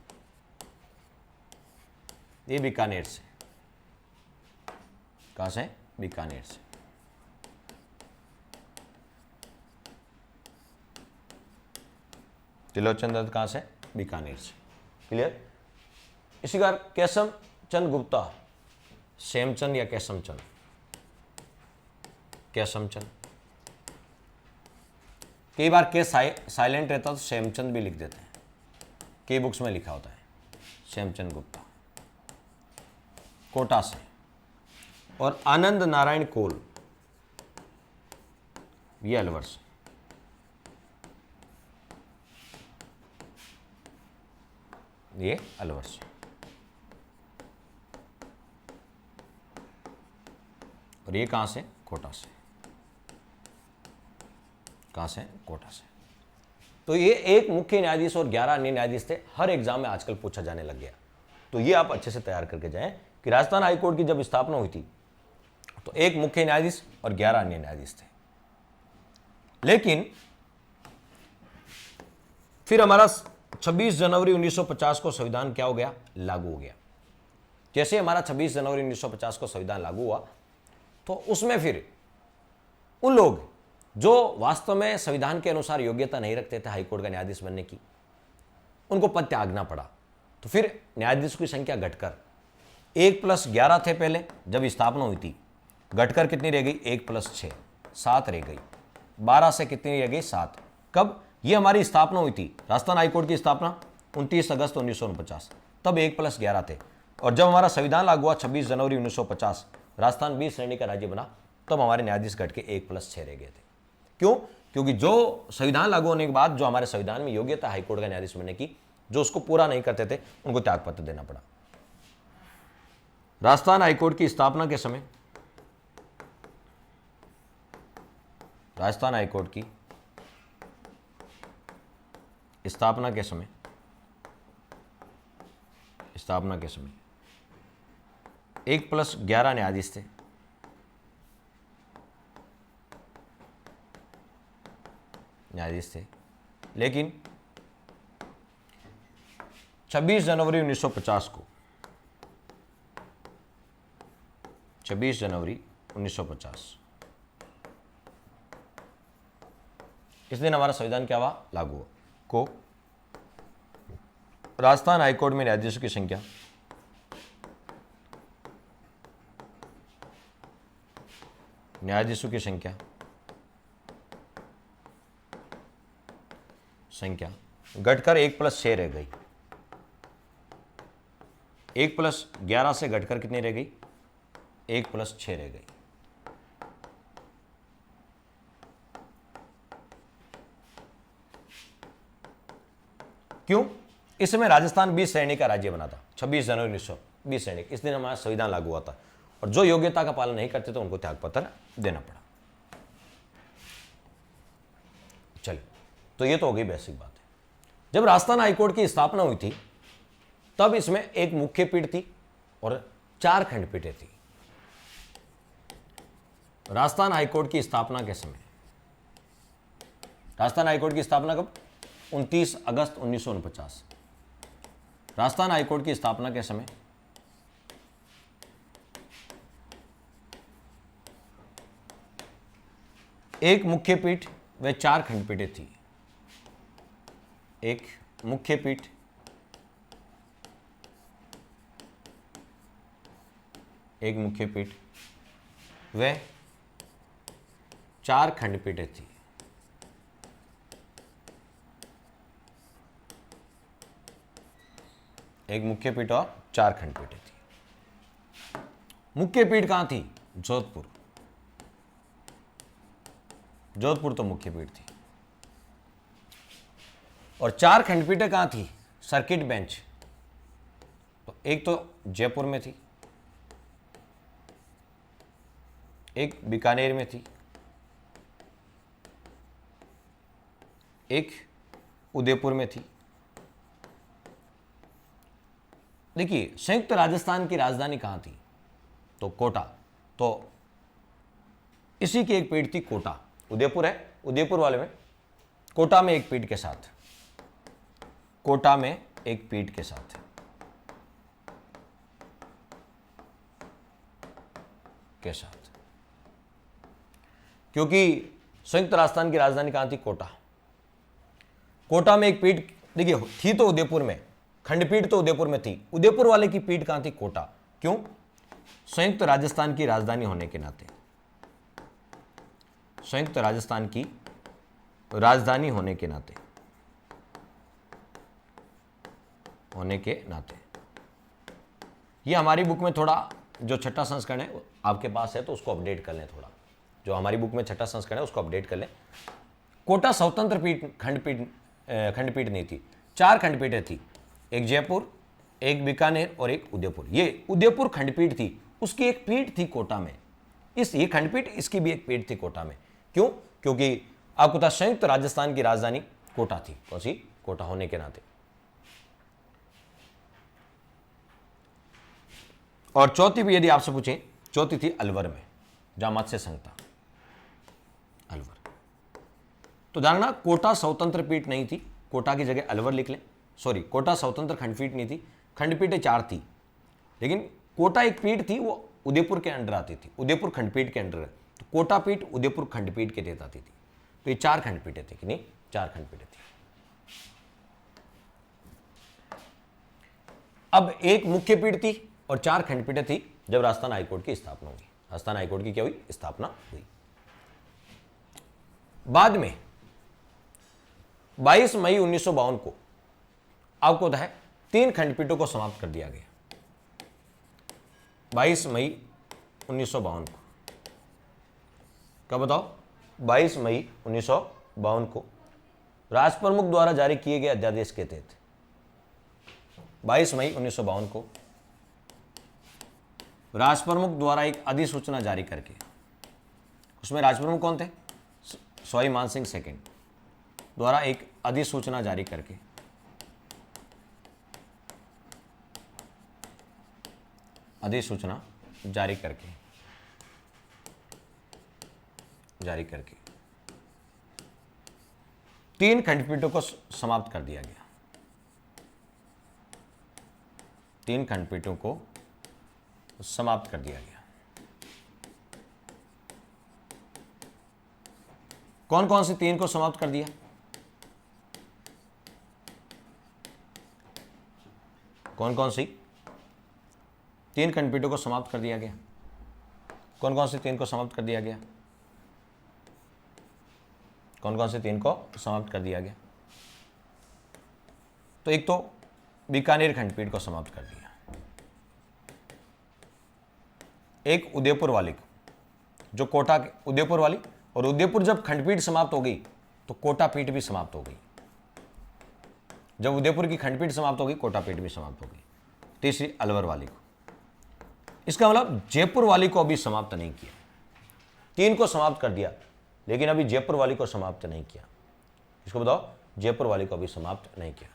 ये बीकानेर से। कहां से? बीकानेर से। त्रिलोचन दत्त कहां से? बीकानेर से। क्लियर? इसी का केशव चंद गुप्ता, श्यामचंद या केशवचंद? केशवचंद। कई बार के साइलेंट रहता तो श्यामचंद भी लिख देते हैं, कई बुक्स में लिखा होता है श्यामचंद गुप्ता, कोटा से। और आनंद नारायण कोल ये अलवर से। ये अलवर से। और ये कहां से? कोटा से। कहां से? कोटा से। तो ये एक मुख्य न्यायाधीश और 11 अन्य न्यायाधीश थे। हर एग्जाम में आजकल पूछा जाने लग गया, तो ये आप अच्छे से तैयार करके जाएं कि राजस्थान हाईकोर्ट की जब स्थापना हुई थी तो एक मुख्य न्यायाधीश और 11 अन्य न्यायाधीश थे। लेकिन फिर हमारा 26 जनवरी 1950 को संविधान क्या हो गया? लागू हो गया। जैसे हमारा 26 जनवरी 1950 को संविधान लागू हुआ तो उसमें फिर उन लोग जो वास्तव में संविधान के अनुसार योग्यता नहीं रखते थे हाईकोर्ट का न्यायाधीश बनने की, उनको पद त्यागना पड़ा। तो फिर न्यायाधीश की संख्या घटकर 1+11 थे पहले जब स्थापना हुई थी, घटकर कितनी रह गई? 1+6, 7 रह गई। 12 से कितनी रह गई? 7। कब ये हमारी स्थापना हुई थी? राजस्थान हाईकोर्ट की स्थापना 29 अगस्त 1949, तब 1+11 थे। और जब हमारा संविधान लागू हुआ 26 जनवरी 1950, राजस्थान 20 श्रेणी का राज्य बना, तब हमारे न्यायाधीश घट के 1+6 रह गए थे। क्यों? क्योंकि जो संविधान लागू होने के बाद जो हमारे संविधान में योग्यता हाईकोर्ट का न्यायाधीश बनने की, जो उसको पूरा नहीं करते थे, उनको त्यागपत्र देना पड़ा। राजस्थान हाईकोर्ट की स्थापना के समय, राजस्थान हाईकोर्ट की स्थापना के समय 1+11 न्यायाधीश थे। लेकिन 26 जनवरी 1950 को, 26 जनवरी 1950 इस दिन हमारा संविधान क्या हुआ? लागू हुआ। को राजस्थान हाईकोर्ट में न्यायाधीशों की संख्या घटकर 1+6 रह गई। 1+11 से घटकर कितनी रह गई? 1+6 रह गई। क्यों? इस समय राजस्थान 20 श्रेणी का राज्य बना था। 26 जनवरी 1920 श्रेणी, इस दिन हमारा संविधान लागू हुआ था। और जो योग्यता का पालन नहीं करते थे उनको त्यागपत्र देना पड़ा। चलिए, तो ये तो हो गई बेसिक बात है। जब राजस्थान हाईकोर्ट की स्थापना हुई थी तब इसमें एक मुख्य पीठ थी और 4 खंडपीठें थी। राजस्थान हाईकोर्ट की स्थापना के समय, राजस्थान हाईकोर्ट की स्थापना कब? 29 अगस्त 1949। राजस्थान हाईकोर्ट की स्थापना के समय एक मुख्य पीठ व 4 खंडपीठें थी। एक मुख्य पीठ, व 4 खंडपीठें थी। एक मुख्य पीठ और 4 खंडपीठें थी। मुख्य पीठ कहां थी? जोधपुर। जोधपुर तो मुख्य पीठ थी। और 4 खंडपीठें कहां थी? Circuit bench. तो एक तो जयपुर में थी, एक बीकानेर में थी, एक उदयपुर में थी, देखिए संयुक्त राजस्थान की राजधानी कहां थी, तो कोटा। तो इसी की एक पीठ थी कोटा। उदयपुर है, उदयपुर वाले में कोटा में एक पीठ के साथ, कोटा में एक पीठ के साथ क्योंकि संयुक्त राजस्थान की राजधानी कहां थी, कोटा। कोटा में एक पीठ, देखिए थी तो उदयपुर में, खंडपीठ तो उदयपुर में थी, उदयपुर वाले की पीठ कहां थी, कोटा। क्यों? संयुक्त राजस्थान की राजधानी होने के नाते, संयुक्त राजस्थान की राजधानी होने के नाते, ये हमारी बुक में थोड़ा जो छठा संस्करण है आपके पास है तो उसको अपडेट कर लें, थोड़ा जो हमारी बुक में छठा संस्करण है उसको अपडेट कर लें। कोटा स्वतंत्र पीठ, खंडपीठ नहीं थी, 4 खंडपीठें थी, एक जयपुर, एक बीकानेर और एक उदयपुर। ये उदयपुर खंडपीठ थी, उसकी एक पीठ थी कोटा में। ये खंडपीठ, इसकी भी एक पीठ थी कोटा में। क्यों? क्योंकि आपको पता संयुक्त राजस्थान की राजधानी कोटा थी। कौन सी? कोटा होने के नाते। और चौथी भी यदि आपसे पूछें, चौथी थी अलवर में, जहां मत्स्य संघ था, अलवर। तो जानना कोटा स्वतंत्र पीठ नहीं थी, कोटा की जगह अलवर लिख लें। सॉरी, कोटा स्वतंत्र खंडपीठ नहीं थी, खंडपीठें 4 थी, लेकिन कोटा एक पीठ थी, वो उदयपुर के अंडर आती थी, उदयपुर खंडपीठ के अंडर है। तो कोटा पीठ उदयपुर खंडपीठ के तहत आती थी। तो ये 4 खंडपीठें थी कि नहीं? 4 खंडपीठें थी। अब एक मुख्य पीठ थी और 4 खंडपीठें थी जब राजस्थान हाईकोर्ट की स्थापना हुई। राजस्थान हाईकोर्ट की क्या हुई? स्थापना हुई। बाद में 22 मई 1952 को आपको पता है 3 खंडपीठों को समाप्त कर दिया गया। 22 मई 1952 को, कब बताओ? 22 मई 1952 को राजप्रमुख द्वारा जारी किए गए अध्यादेश के तहत 22 मई 1952 को राजप्रमुख द्वारा एक अधिसूचना जारी करके, उसमें राजप्रमुख कौन थे? सवाई मानसिंह सेकंड द्वारा एक अधिसूचना जारी करके जारी करके 3 खंडपीठों को समाप्त कर दिया गया। 3 खंडपीठों को समाप्त कर दिया गया। कौन कौन सी 3 को समाप्त कर दिया? कौन कौन सी 3 खंडपीठों को समाप्त कर दिया गया? कौन कौन सी 3 को समाप्त कर दिया गया? कौन कौन से 3 को समाप्त कर दिया गया? तो एक तो बीकानेर खंडपीठ को समाप्त कर दिया, एक उदयपुर वाली को, जो कोटा के उदयपुर वाली, और उदयपुर जब खंडपीठ समाप्त हो गई तो कोटा पीठ भी समाप्त हो गई। जब उदयपुर की खंडपीठ समाप्त हो गई, कोटा पीठ भी समाप्त हो गई। तीसरी अलवर वाली को। इसका मतलब जयपुर वाली को अभी समाप्त नहीं किया। 3 को समाप्त कर दिया, लेकिन अभी जयपुर वाली को समाप्त नहीं किया। इसको बताओ, जयपुर वाली को अभी समाप्त नहीं किया।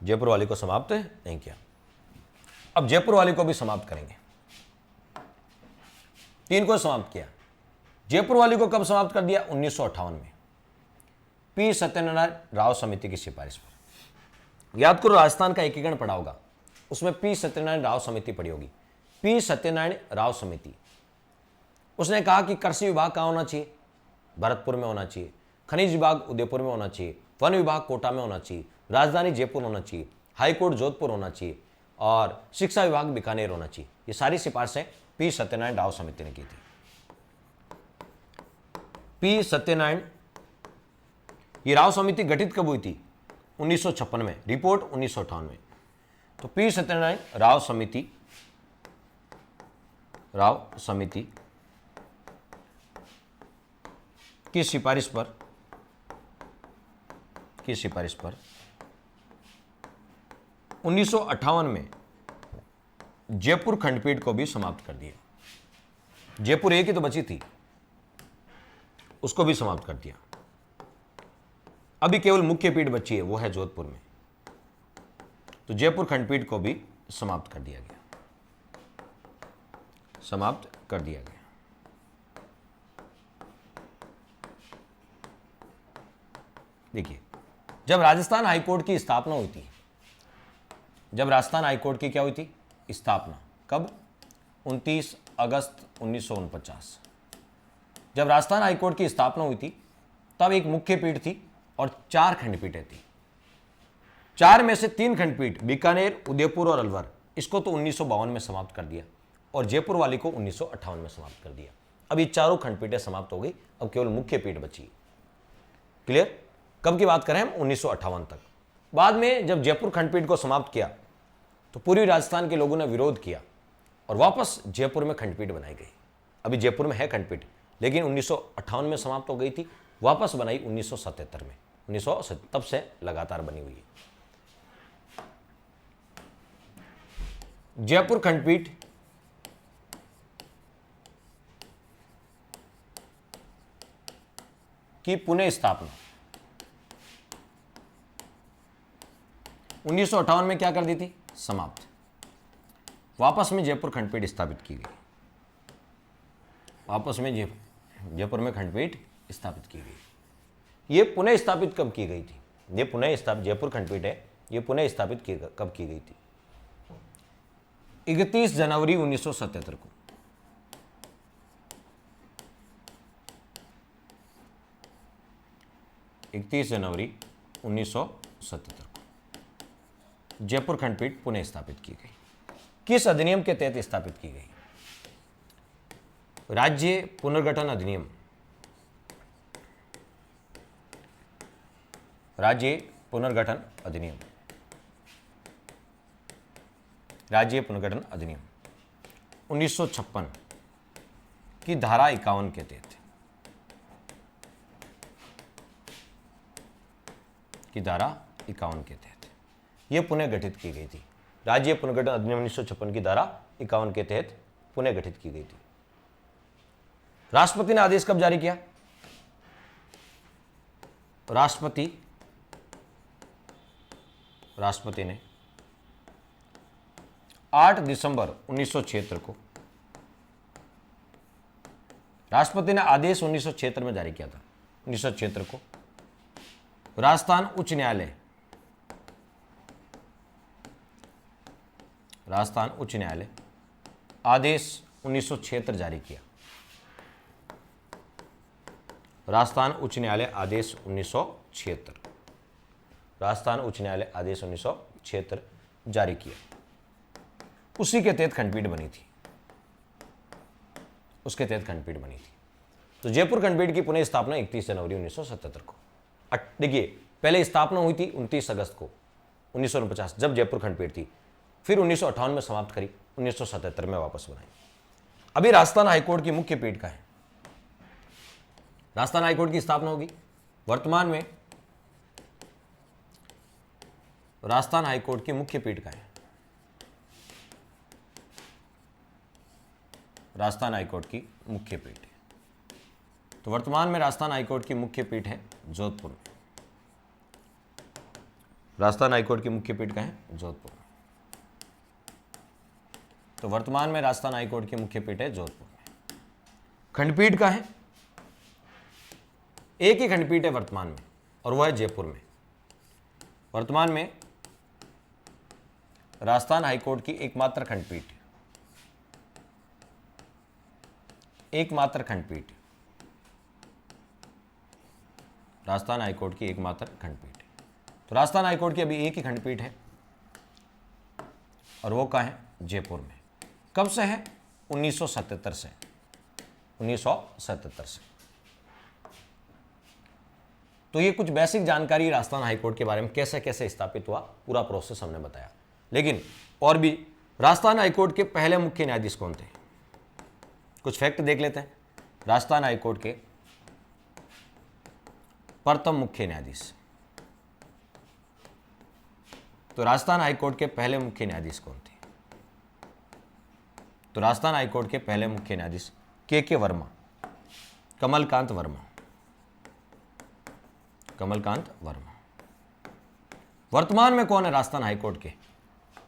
जयपुर वाली को समाप्त नहीं किया। अब जयपुर वाली को भी समाप्त करेंगे। 3 को समाप्त किया, जयपुर वाली को कब समाप्त कर दिया? 1958 में पी सत्यनारायण राव समिति की सिफारिश पर। याद करो, राजस्थान का एकीकरण पढ़ा होगा, उसमें पी सत्यनारायण राव समिति पढ़ी होगी। पी सत्यनारायण राव समिति, उसने कहा कि कृषि विभाग कहां होना चाहिए? भरतपुर में होना चाहिए। खनिज विभाग उदयपुर में होना चाहिए। वन विभाग कोटा में होना चाहिए। राजधानी जयपुर होना चाहिए। हाईकोर्ट जोधपुर होना चाहिए और शिक्षा विभाग बीकानेर होना चाहिए। ये सारी सिफारिशें पी सत्यनारायण राव समिति ने की थी। पी सत्यनारायण, ये राव समिति गठित कब हुई थी? 1956 में, रिपोर्ट 1958 में। तो पी सत्यनारायण राव समिति की सिफारिश पर 1958 में जयपुर खंडपीठ को भी समाप्त कर दिया। जयपुर एक ही तो बची थी, उसको भी समाप्त कर दिया। अभी केवल मुख्य पीठ बची है, वो है जोधपुर में। तो जयपुर खंडपीठ को भी समाप्त कर दिया गया, समाप्त कर दिया गया। देखिए, जब राजस्थान हाईकोर्ट की स्थापना हुई थी, जब राजस्थान हाईकोर्ट की क्या हुई थी स्थापना, कब? 29 अगस्त 1949। जब राजस्थान हाईकोर्ट की स्थापना हुई थी तब एक मुख्य पीठ थी और 4 खंडपीठें थी। 4 में से 3 खंडपीठ बीकानेर, उदयपुर और अलवर, इसको तो 1952 में समाप्त कर दिया और जयपुर वाली को 1958 में समाप्त कर दिया। अब ये चारों खंडपीठें समाप्त हो गई, अब केवल मुख्य पीठ बची। क्लियर? कब की बात करें हम? 1958 तक। बाद में जब जयपुर खंडपीठ को समाप्त किया तो पूर्वी राजस्थान के लोगों ने विरोध किया और वापस जयपुर में खंडपीठ बनाई गई। अभी जयपुर में है खंडपीठ, लेकिन 1958 में समाप्त हो गई थी, वापस बनाई 1977 में। 1970 तब से लगातार बनी हुई है। जयपुर खंडपीठ की पुनः स्थापना 1958 में क्या कर दी थी? समाप्त। वापस में जयपुर खंडपीठ स्थापित की गई, वापस में जयपुर में खंडपीठ स्थापित की गई। ये पुनः स्थापित कब की गई थी? ये पुनः स्थापित जयपुर खंडपीठ है, ये पुनः स्थापित कब की गई थी? 31 जनवरी 1977 को। 31 जनवरी 1977 को जयपुर खंडपीठ पुनः स्थापित की गई। किस अधिनियम के तहत स्थापित की गई? राज्य पुनर्गठन अधिनियम, राज्य पुनर्गठन अधिनियम, राज्य पुनर्गठन अधिनियम 1956 की धारा 51 के तहत, की धारा 51 के तहत यह पुनः गठित की गई थी। राज्य पुनर्गठन अधिनियम 1956 की धारा 51 के तहत पुनः गठित की गई थी। राष्ट्रपति ने आदेश कब जारी किया? राष्ट्रपति ने 8 दिसंबर 1976 को, राष्ट्रपति ने आदेश 1976 में जारी किया था। 1976 को राजस्थान उच्च न्यायालय, राजस्थान उच्च न्यायालय आदेश 1976 जारी किया। राजस्थान उच्च न्यायालय आदेश 1976, राजस्थान उच्च न्यायालय आदेश 1976 जारी किया। उसी के तहत खंडपीठ बनी थी, उसके तहत खंडपीठ बनी थी। तो जयपुर खंडपीठ की पुनः स्थापना 31 जनवरी 1977 को। देखिए, पहले स्थापना हुई थी 29 अगस्त को 1949, जब जयपुर खंडपीठ थी। फिर 1958 में समाप्त करी, 1977 में वापस बनाई। अभी राजस्थान हाईकोर्ट की मुख्य पीठ का है, राजस्थान हाईकोर्ट की स्थापना होगी। वर्तमान में राजस्थान हाईकोर्ट की मुख्य पीठ का है, राजस्थान हाईकोर्ट की मुख्य पीठ है। तो वर्तमान में राजस्थान हाईकोर्ट की मुख्य पीठ है जोधपुर में। राजस्थान हाईकोर्ट की मुख्य पीठ का है जोधपुर में। तो वर्तमान में राजस्थान हाईकोर्ट की मुख्य पीठ है जोधपुर में। खंडपीठ का है, एक ही खंडपीठ है वर्तमान में, और वह है जयपुर में। वर्तमान में राजस्थान हाईकोर्ट की एकमात्र खंडपीठ, एकमात्र खंडपीठ, राजस्थान हाईकोर्ट की एकमात्र खंडपीठ। तो राजस्थान हाईकोर्ट की अभी एक ही खंडपीठ है और वो कहाँ है? जयपुर में। कब से है? 1977 से, 1977 से। तो ये कुछ बेसिक जानकारी राजस्थान हाईकोर्ट के बारे में, कैसे कैसे स्थापित हुआ, पूरा प्रोसेस हमने बताया। लेकिन और भी, राजस्थान हाईकोर्ट के पहले मुख्य न्यायाधीश कौन थे? कुछ फैक्ट देख लेते हैं। राजस्थान हाईकोर्ट के प्रथम मुख्य न्यायाधीश, तो राजस्थान हाईकोर्ट के पहले मुख्य न्यायाधीश कौन थे? तो राजस्थान हाईकोर्ट के पहले मुख्य न्यायाधीश के वर्मा, कमलकांत वर्मा। कमलकांत वर्मा। वर्तमान में कौन है राजस्थान हाईकोर्ट के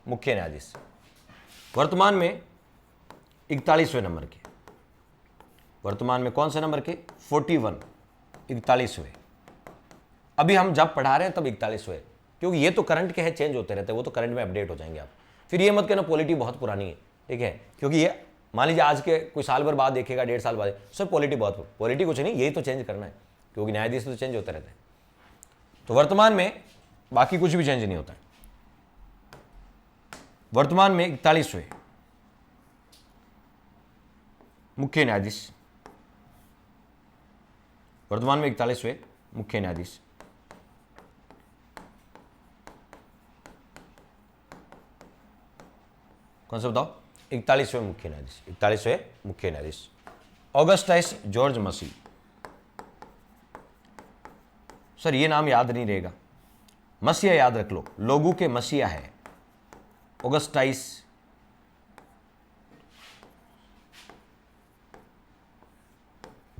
मुख्य न्यायाधीश? वर्तमान में 41वें नंबर के। वर्तमान में कौन से नंबर के? 41, 41वें। अभी हम जब पढ़ा रहे हैं तब 41वें, क्योंकि ये तो करंट के हैं, चेंज होते रहते हैं, वो तो करंट में अपडेट हो जाएंगे आप। फिर ये मत कहना पॉलिटी बहुत पुरानी है, ठीक है, क्योंकि ये मान लीजिए आज के कोई साल भर बाद देखेगा, 1.5 साल बाद, सर पॉलिटी बहुत, पॉलिटी कुछ नहीं, यही तो चेंज करना है, क्योंकि न्यायाधीश तो चेंज होते रहते हैं। तो वर्तमान में बाकी कुछ भी चेंज नहीं होता है। वर्तमान में 41वें मुख्य न्यायाधीश, वर्तमान में 41वें मुख्य न्यायाधीश कौन सा बताओ? 41वें मुख्य न्यायाधीश, 41वें मुख्य न्यायाधीश ऑगस्टाइस जॉर्ज मसी। सर ये नाम याद नहीं रहेगा, मसीहा याद रख लो, लोगों के मसीहा है ऑगस्टाइस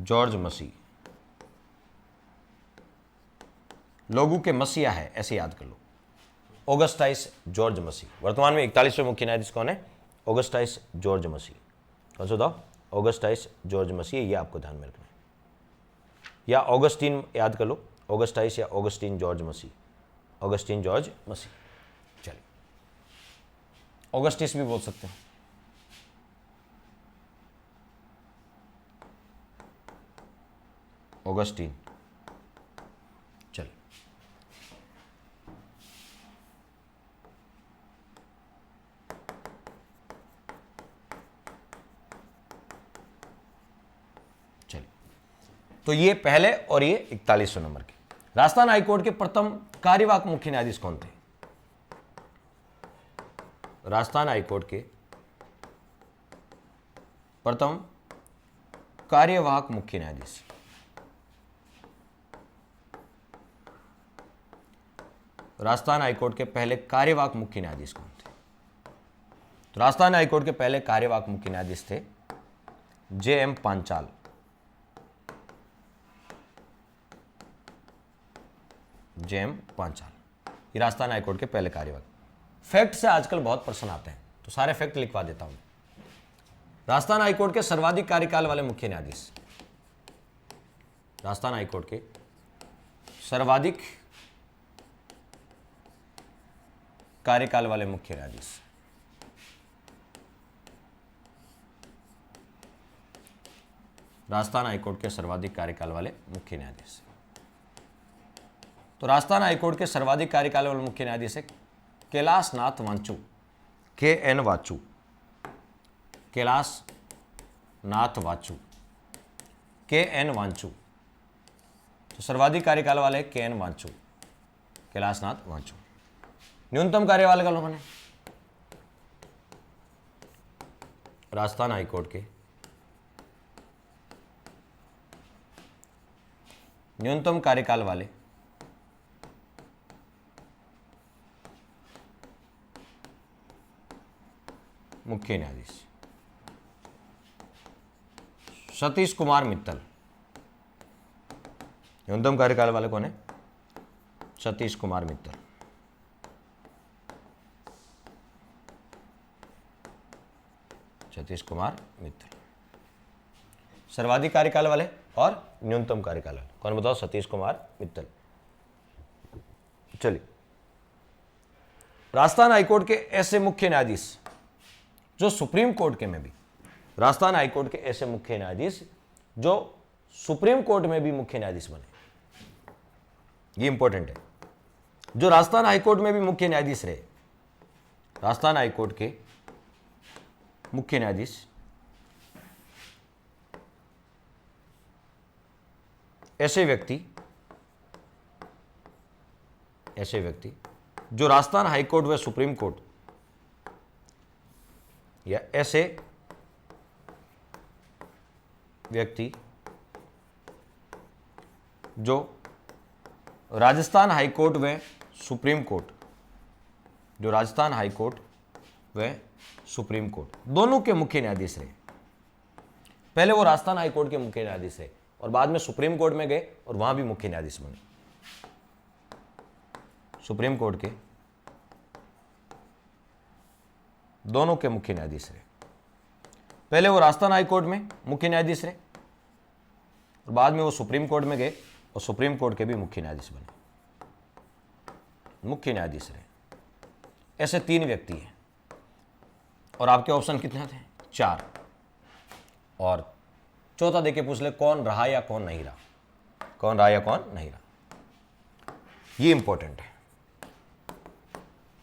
जॉर्ज मसी, लोगों के मसीहा है, ऐसे याद कर लो, ऑगस्टाइस जॉर्ज मसी। वर्तमान में 41वें मुख्य न्यायाधीश कौन है? ऑगस्टाइस जॉर्ज मसी। कौन सा बताओ? ऑगस्टाइस जॉर्ज मसी, ये आपको ध्यान में रखना है, या ऑगस्टीन याद कर लो, ऑगस्टाइस या ऑगस्टीन जॉर्ज मसी, ऑगस्टीन जॉर्ज मसी। चलिए ऑगस्टिस भी बोल सकते हैं। ऑगस्टीन। चलिए तो ये पहले और ये 41वें नंबर के। राजस्थान हाईकोर्ट के प्रथम कार्यवाहक मुख्य न्यायाधीश कौन थे? राजस्थान हाईकोर्ट के प्रथम कार्यवाहक मुख्य न्यायाधीश, राजस्थान हाईकोर्ट के पहले कार्यवाहक मुख्य न्यायाधीश कौन थे? तो राजस्थान हाईकोर्ट के पहले कार्यवाहक मुख्य न्यायाधीश थे J.M. पांचाल। J.M. पांचाल, ये राजस्थान हाईकोर्ट के पहले कार्यवाहक। फैक्ट से आजकल बहुत प्रश्न आते हैं, तो सारे फैक्ट लिखवा देता हूं। राजस्थान हाईकोर्ट के सर्वाधिक कार्यकाल वाले मुख्य न्यायाधीश, राजस्थान हाईकोर्ट के सर्वाधिक कार्यकाल वाले मुख्य न्यायाधीश, राजस्थान हाईकोर्ट के सर्वाधिक कार्यकाल वाले मुख्य न्यायाधीश। तो राजस्थान हाईकोर्ट के सर्वाधिक कार्यकाल वाले मुख्य न्यायाधीश है कैलाश नाथ वांचू, KN वाचू, कैलाश नाथ वाचू, KN वांचू। तो सर्वाधिक कार्यकाल वाले KN वांचू, कैलाश नाथ वांचू। न्यूनतम कार्यकाल वाले कौन है? राजस्थान हाईकोर्ट के न्यूनतम कार्यकाल वाले मुख्य न्यायाधीश सतीश कुमार मित्तल। न्यूनतम कार्यकाल वाले कौन है? सतीश कुमार मित्तल। सतीश कुमार मित्तल। सर्वाधिक कार्यकाल वाले और न्यूनतम कार्यकाल वाले कौन बताओ? सतीश कुमार मित्तल। चलिए, राजस्थान हाईकोर्ट के ऐसे मुख्य न्यायाधीश जो सुप्रीम कोर्ट के में भी, राजस्थान हाईकोर्ट के ऐसे मुख्य न्यायाधीश जो सुप्रीम कोर्ट में भी मुख्य न्यायाधीश बने, ये इंपॉर्टेंट है। जो राजस्थान हाईकोर्ट में भी मुख्य न्यायाधीश रहे, राजस्थान हाईकोर्ट के मुख्य न्यायाधीश ऐसे व्यक्ति जो राजस्थान हाईकोर्ट व सुप्रीम कोर्ट या ऐसे व्यक्ति जो राजस्थान हाईकोर्ट व सुप्रीम कोर्ट, जो राजस्थान हाईकोर्ट व सुप्रीम कोर्ट दोनों के मुख्य न्यायाधीश रहे। पहले वो राजस्थान हाईकोर्ट के मुख्य न्यायाधीश रहे और बाद में सुप्रीम कोर्ट में गए और वहां भी मुख्य न्यायाधीश बने। सुप्रीम कोर्ट के दोनों के मुख्य न्यायाधीश रहे। पहले वो राजस्थान हाई कोर्ट में मुख्य न्यायाधीश रहे और बाद में वो सुप्रीम कोर्ट में गए और सुप्रीम कोर्ट के भी मुख्य न्यायाधीश बने, मुख्य न्यायाधीश रहे। ऐसे 3 व्यक्ति हैं और आपके ऑप्शन कितने थे? 4। और चौथा देके पूछ ले कौन रहा या कौन नहीं रहा, कौन रहा या कौन नहीं रहा। ये इंपॉर्टेंट है,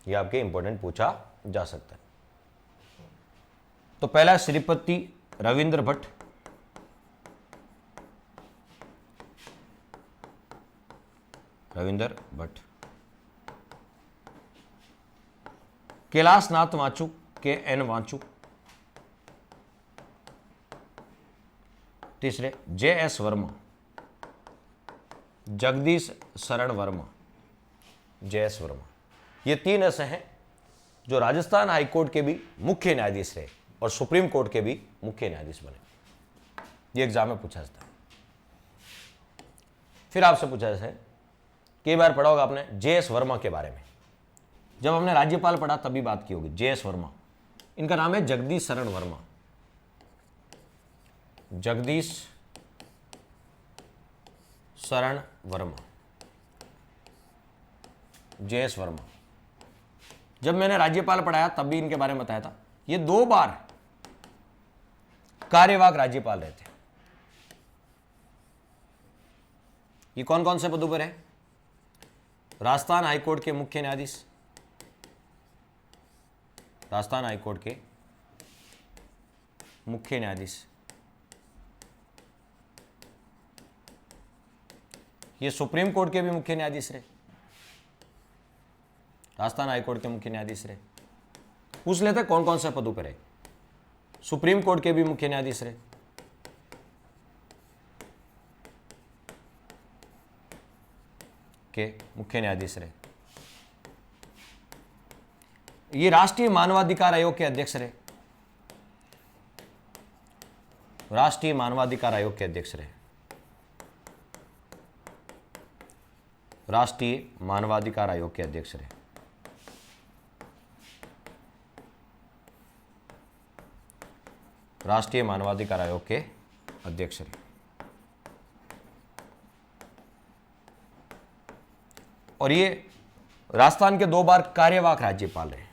ये आपके इंपॉर्टेंट पूछा जा सकता है। तो पहला श्रीपति रविंद्र भट्ट, रविंद्र भट्ट, कैलाश नाथ वांचू, के एन वांचू, तीसरे जे एस वर्मा, जगदीश शरण वर्मा, जे एस वर्मा। ये 3 ऐसे हैं जो राजस्थान हाईकोर्ट के भी मुख्य न्यायाधीश रहे और सुप्रीम कोर्ट के भी मुख्य न्यायाधीश बने। ये एग्जाम में पूछा जाता है। फिर आपसे पूछा जाता है, कई बार पढ़ा होगा आपने जे एस वर्मा के बारे में, जब हमने राज्यपाल पढ़ा तभी बात की होगी। जे एस वर्मा, इनका नाम है जगदीश शरण वर्मा, जगदीश शरण वर्मा, जे एस वर्मा। जब मैंने राज्यपाल पढ़ाया तब भी इनके बारे में बताया था। ये 2 बार कार्यवाहक राज्यपाल रहे थे। ये कौन कौन से पदों पर है? राजस्थान हाईकोर्ट के मुख्य न्यायाधीश, राजस्थान हाईकोर्ट के मुख्य न्यायाधीश, ये सुप्रीम कोर्ट के भी मुख्य न्यायाधीश रहे, राजस्थान हाईकोर्ट के मुख्य न्यायाधीश रहे। पूछ लेते कौन कौन से पदों पर है। सुप्रीम कोर्ट के भी मुख्य न्यायाधीश रहे, के मुख्य न्यायाधीश रहे। ये राष्ट्रीय मानवाधिकार आयोग के अध्यक्ष रहे, राष्ट्रीय मानवाधिकार आयोग के अध्यक्ष रहे, राष्ट्रीय मानवाधिकार आयोग के अध्यक्ष रहे। राष्ट्रीय मानवाधिकार आयोग के अध्यक्ष रहे। और ये राजस्थान के 2 बार कार्यवाहक राज्यपाल रहे,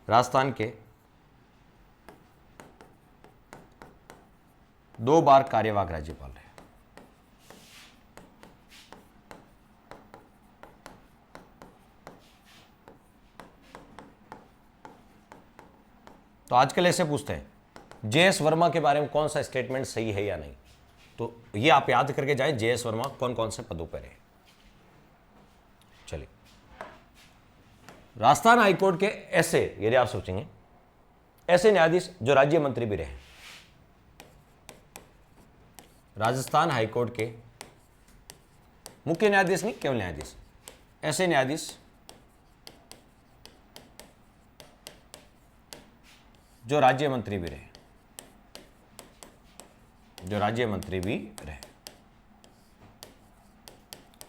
राजस्थान के 2 बार कार्यवाहक राज्यपाल रहे। तो आजकल ऐसे पूछते हैं जे एस वर्मा के बारे में कौन सा स्टेटमेंट सही है या नहीं, तो ये आप याद करके जाएं जे एस वर्मा कौन कौन से पदों पर है। चलिए, राजस्थान हाईकोर्ट के ऐसे, यदि आप सोचेंगे, ऐसे न्यायाधीश जो राज्य मंत्री भी रहे, राजस्थान हाईकोर्ट के मुख्य न्यायाधीश नहीं, केवल न्यायाधीश, ऐसे न्यायाधीश जो राज्य मंत्री भी रहे, जो राज्य मंत्री भी रहे,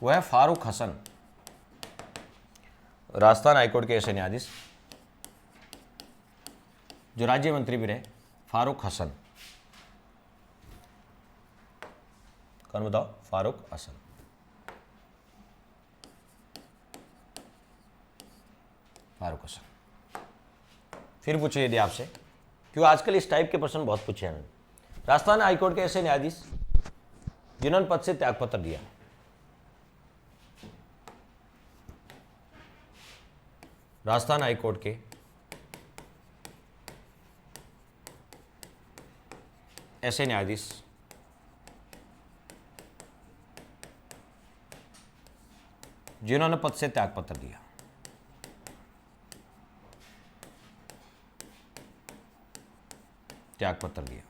वो है फारूक हसन। राजस्थान हाईकोर्ट के ऐसे न्यायाधीश जो राज्य मंत्री भी रहे, फारूक हसन। कौन बताओ? फारूक हसन। फारूक हसन। फिर पूछिए यदि आपसे, क्यों आजकल इस टाइप के प्रश्न बहुत पूछे हैं। राजस्थान हाईकोर्ट के ऐसे न्यायाधीश जिन्होंने पद से त्यागपत्र दिया, राजस्थान हाईकोर्ट के ऐसे न्यायाधीश जिन्होंने पद से त्यागपत्र दिया, त्यागपत्र दिया।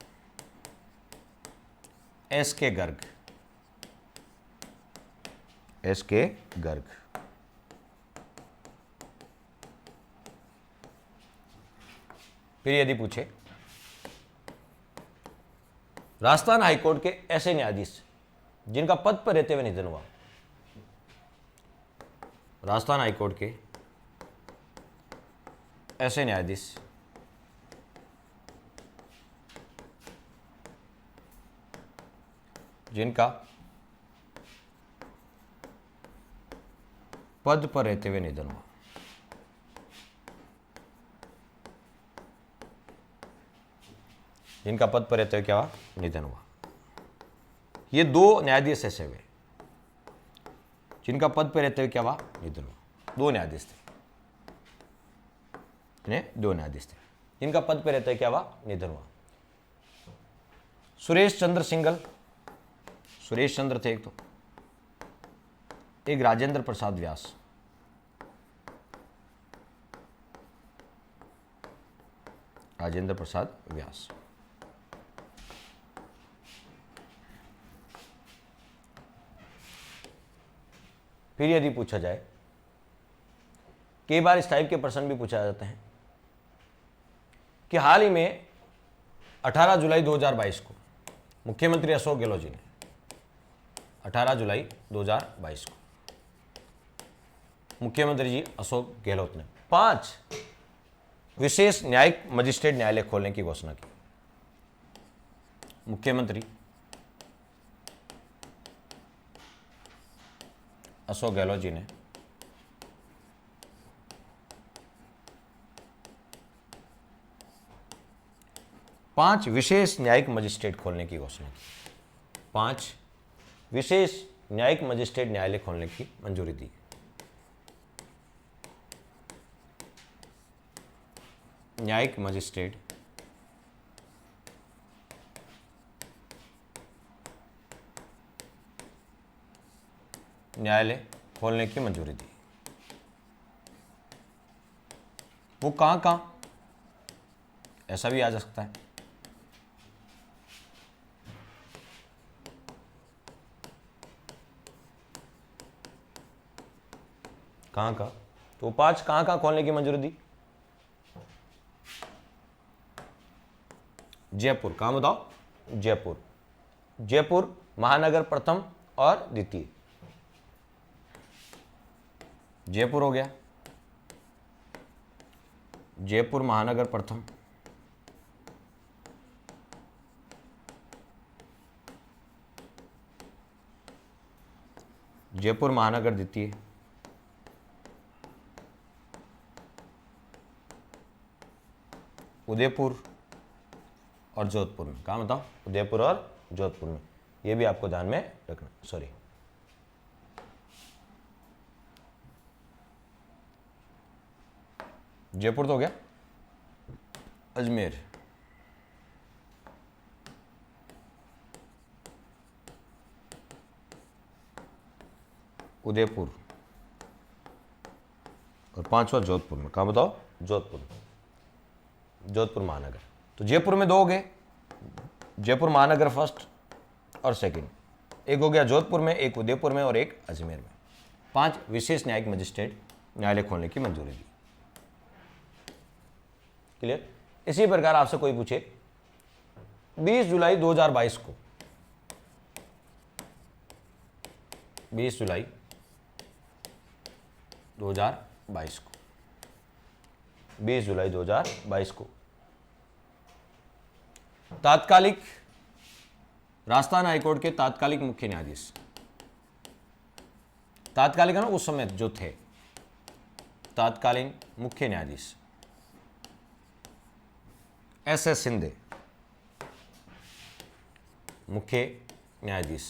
एस के गर्ग, एस के गर्ग। फिर यदि पूछे राजस्थान हाईकोर्ट के ऐसे न्यायाधीश जिनका पद पर रहते हुए निधन हुआ, राजस्थान हाईकोर्ट के ऐसे न्यायाधीश जिनका पद पर रहते हुए निधन हुआ। जिनका पद पर रहते हुए क्या हुआ? निधन हुआ। ये दो न्यायाधीश ऐसे हुए जिनका पद पर रहते हुए क्या हुआ? निधन हुआ। दो न्यायाधीश थे, दो न्यायाधीश थे जिनका पद पर रहते हुए क्या हुआ? निधन हुआ। सुरेश चंद्र सिंघल, सुरेश चंद्र थे एक, तो एक राजेंद्र प्रसाद व्यास। राजेंद्र प्रसाद व्यास। फिर यदि पूछा जाए, कई बार इस टाइप के प्रश्न भी पूछा जाते हैं कि हाल ही में 18 जुलाई 2022 को मुख्यमंत्री अशोक गहलोत जी ने 18 जुलाई 2022 को मुख्यमंत्री जी अशोक गहलोत ने 5 विशेष न्यायिक मजिस्ट्रेट न्यायालय खोलने की घोषणा की। मुख्यमंत्री अशोक गहलोत जी ने 5 विशेष न्यायिक मजिस्ट्रेट खोलने की घोषणा की। 5 विशेष न्यायिक मजिस्ट्रेट न्यायालय खोलने की मंजूरी दी। न्यायिक मजिस्ट्रेट न्यायालय खोलने की मंजूरी दी। वो कहां ऐसा भी आ जा सकता है। कहां तो 5 कहां खोलने की मंजूरी दी? जयपुर। कहां बताओ? जयपुर। जयपुर महानगर प्रथम और द्वितीय। जयपुर हो गया, जयपुर महानगर प्रथम, जयपुर महानगर द्वितीय, उदयपुर और जोधपुर में। कहाँ बताओ? उदयपुर और जोधपुर में। ये भी आपको ध्यान में रखना। सॉरी, जयपुर तो हो गया। अजमेर, उदयपुर और 5वां जोधपुर में। कहाँ बताओ? जोधपुर में, जोधपुर महानगर। तो जयपुर में 2 हो गए, जयपुर महानगर फर्स्ट और सेकंड। एक हो गया जोधपुर में, एक उदयपुर में और एक अजमेर में। 5 विशेष न्यायिक मजिस्ट्रेट न्यायालय खोलने की मंजूरी दी। क्लियर? इसी प्रकार आपसे कोई पूछे 20 जुलाई 2022 को, 20 जुलाई 2022 को, 20 जुलाई 2022 को तात्कालिक राजस्थान हाईकोर्ट के तात्कालिक मुख्य न्यायाधीश, तात्कालिक है ना, उस समय जो थे तात्कालीन मुख्य न्यायाधीश एस शिंदे, मुख्य न्यायाधीश,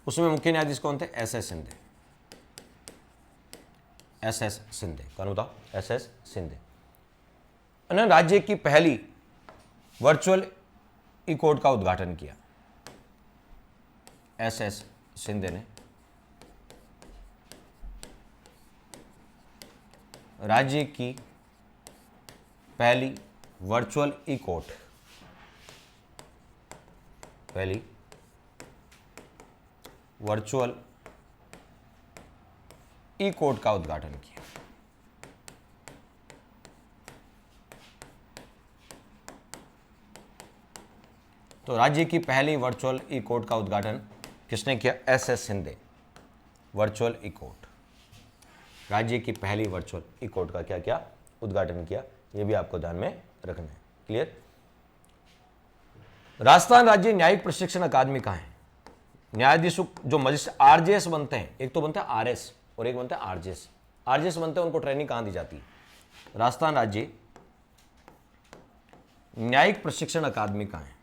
उसमें मुख्य न्यायाधीश कौन थे? S Shinde, S Shinde. कौन बताओ? एस शिंदे। उन्होंने राज्य की पहली वर्चुअल ई कोर्ट का उद्घाटन किया। एस शिंदे ने राज्य की पहली वर्चुअल ई कोर्ट, पहली वर्चुअल ई कोर्ट का उद्घाटन किया। तो राज्य की पहली वर्चुअल ई कोर्ट का उद्घाटन किसने किया? एस शिंदे, वर्चुअल ई कोर्ट। राज्य की पहली वर्चुअल ई कोर्ट का क्या किया, उद्घाटन किया। ये भी आपको ध्यान में रखना है। क्लियर। राजस्थान राज्य न्यायिक प्रशिक्षण अकादमी कहाँ है? न्यायाधीशों जो मजिस्ट्रेट आरजेएस बनते हैं, एक तो बनता है आरएस और एक बनता है आरजेएस। आरजेएस बनते हैं, उनको ट्रेनिंग कहाँ दी जाती है? राजस्थान राज्य न्यायिक प्रशिक्षण अकादमी कहाँ है?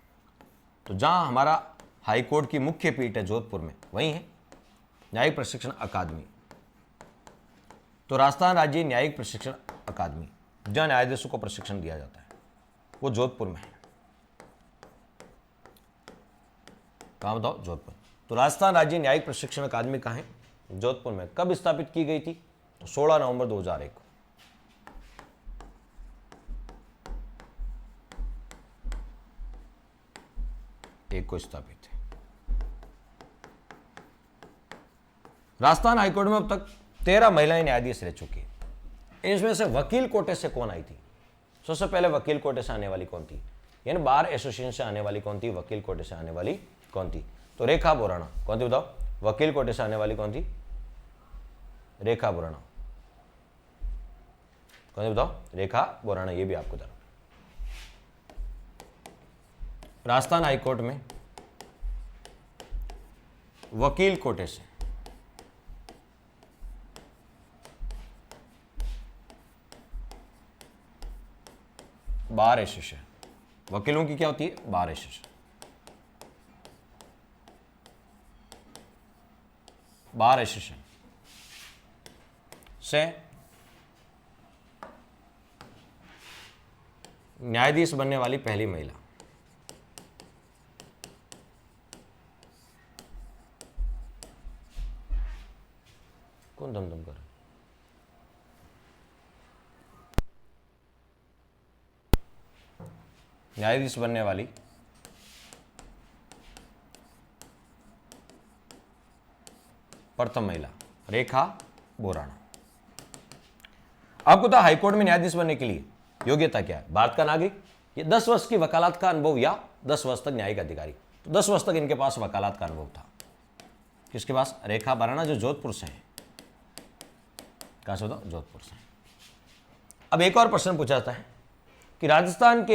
तो जहां हमारा हाईकोर्ट की मुख्य पीठ है जोधपुर में, वहीं है न्यायिक प्रशिक्षण अकादमी। तो राजस्थान राज्य न्यायिक प्रशिक्षण अकादमी जहां न्यायाधीशों को प्रशिक्षण दिया जाता है, वो जोधपुर में है। कहां बताओ? जोधपुर। तो राजस्थान राज्य न्यायिक प्रशिक्षण अकादमी कहां है? जोधपुर में। कब स्थापित की गई थी? तो 16 नवंबर 2001 को। स्थापित है। राजस्थान हाईकोर्ट में अब तक 13 महिलाएं न्यायाधीश रह चुकी हैं। इसमें से वकील कोटे से कौन आई थी? सबसे पहले वकील कोटे से आने वाली कौन थी? यानी बार एसोसिएशन से आने वाली कौन थी? वकील कोटे से आने वाली कौन थी? तो रेखा बोराणा। कौन थी बताओ? वकील कोटे से आने वाली कौन थी? रेखा बोराणा। कौन थी बताओ? रेखा बोराणा। ये भी आपको बताओ। राजस्थान हाईकोर्ट में वकील कोटे से बार एसोसिएशन, वकीलों की क्या होती है? Bar association. बार एसोसिएशन से न्यायाधीश बनने वाली पहली महिला। कौन दम कर? न्यायाधीश बनने वाली प्रथम महिला रेखा बोराणा। आपको तो हाईकोर्ट में न्यायाधीश बनने के लिए योग्यता क्या है? भारत का नागरिक, ये 10 वर्ष की वकालत का अनुभव या 10 वर्ष तक न्यायिक अधिकारी। तो 10 वर्ष तक इनके पास वकालत का अनुभव था। किसके पास? रेखा बोराणा, जो जोधपुर से है। कहां से बताओ? जोधपुर से। अब एक और प्रश्न पूछा जाता है कि राजस्थान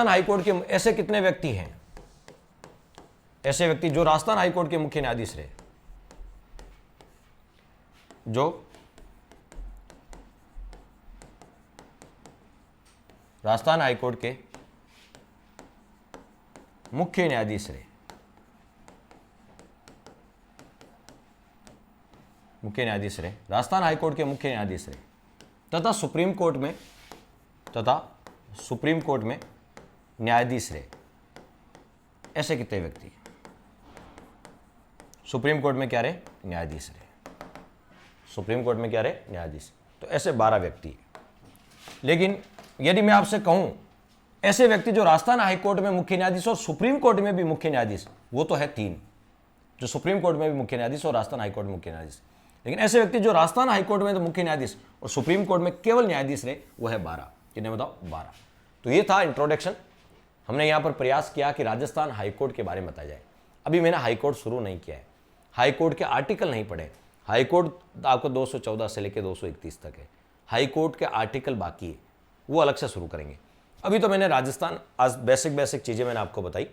हाईकोर्ट के ऐसे कितने व्यक्ति हैं, ऐसे व्यक्ति जो राजस्थान हाईकोर्ट के मुख्य न्यायाधीश रहे, जो राजस्थान हाईकोर्ट के मुख्य न्यायाधीश रहे, राजस्थान हाईकोर्ट के मुख्य न्यायाधीश रहे तथा सुप्रीम कोर्ट में न्यायाधीश रहे। ऐसे कितने व्यक्ति सुप्रीम कोर्ट में क्या रहे? न्यायाधीश रहे। सुप्रीम कोर्ट में क्या रहे? न्यायाधीश। तो ऐसे 12 व्यक्ति। लेकिन यदि मैं आपसे कहूं ऐसे व्यक्ति जो राजस्थान हाईकोर्ट में मुख्य न्यायाधीश और सुप्रीम कोर्ट में भी मुख्य न्यायाधीश, वो तो है 3, जो सुप्रीम कोर्ट में भी मुख्य न्यायाधीश और राजस्थान हाईकोर्ट में मुख्य न्यायाधीश। लेकिन ऐसे व्यक्ति जो राजस्थान हाईकोर्ट में तो मुख्य न्यायाधीश और सुप्रीम कोर्ट में केवल न्यायाधीश रहे, वो है 12। कितने बताओ? 12। तो ये था इंट्रोडक्शन। हमने यहां पर प्रयास किया कि राजस्थान हाईकोर्ट के बारे में बताया जाए। अभी मैंने हाईकोर्ट शुरू नहीं किया है, हाईकोर्ट के आर्टिकल नहीं पढ़े। हाईकोर्ट आपको 214 से लेकर 231 तक है। हाईकोर्ट के आर्टिकल बाकी है, वो अलग से शुरू करेंगे। अभी तो मैंने राजस्थान आज बेसिक चीजें मैंने आपको बताई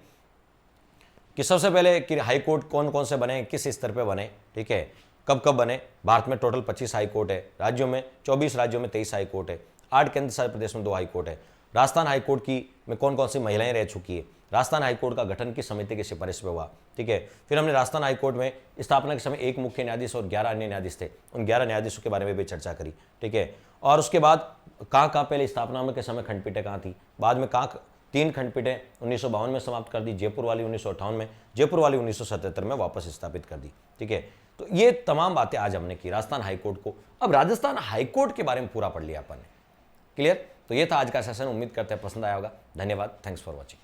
कि सबसे पहले कि हाईकोर्ट कौन कौन से बने, किस स्तर पे बने, ठीक है, कब कब बने। भारत में टोटल 25 हाईकोर्ट है, राज्यों में 24 राज्यों में 23 हाईकोर्ट है, 8 केंद्र शासित प्रदेश में 2 हाईकोर्ट है। राजस्थान हाईकोर्ट की में कौन कौन सी महिलाएं रह चुकी है, राजस्थान हाईकोर्ट का गठन किस समिति की सिफारिश पे हुआ, ठीक है। फिर हमने राजस्थान हाईकोर्ट में स्थापना के समय 1 मुख्य न्यायाधीश और 11 अन्य न्यायाधीश थे, उन 11 न्यायाधीशों के बारे में भी चर्चा करी, ठीक है। और उसके बाद कहाँ पहले स्थापना में के समय खंडपीठें कहाँ थी, बाद में कहाँ 3 खंडपीठें 1952 में समाप्त कर दी, जयपुर वाली 1958 में, जयपुर वाली 1977 में वापस स्थापित कर दी, ठीक है। तो ये तमाम बातें आज हमने की राजस्थान हाईकोर्ट को। अब राजस्थान हाईकोर्ट के बारे में पूरा पढ़ लिया अपन ने। क्लियर? तो ये था आज का सेशन। उम्मीद करते हैं पसंद आया होगा। धन्यवाद। Thanks for watching.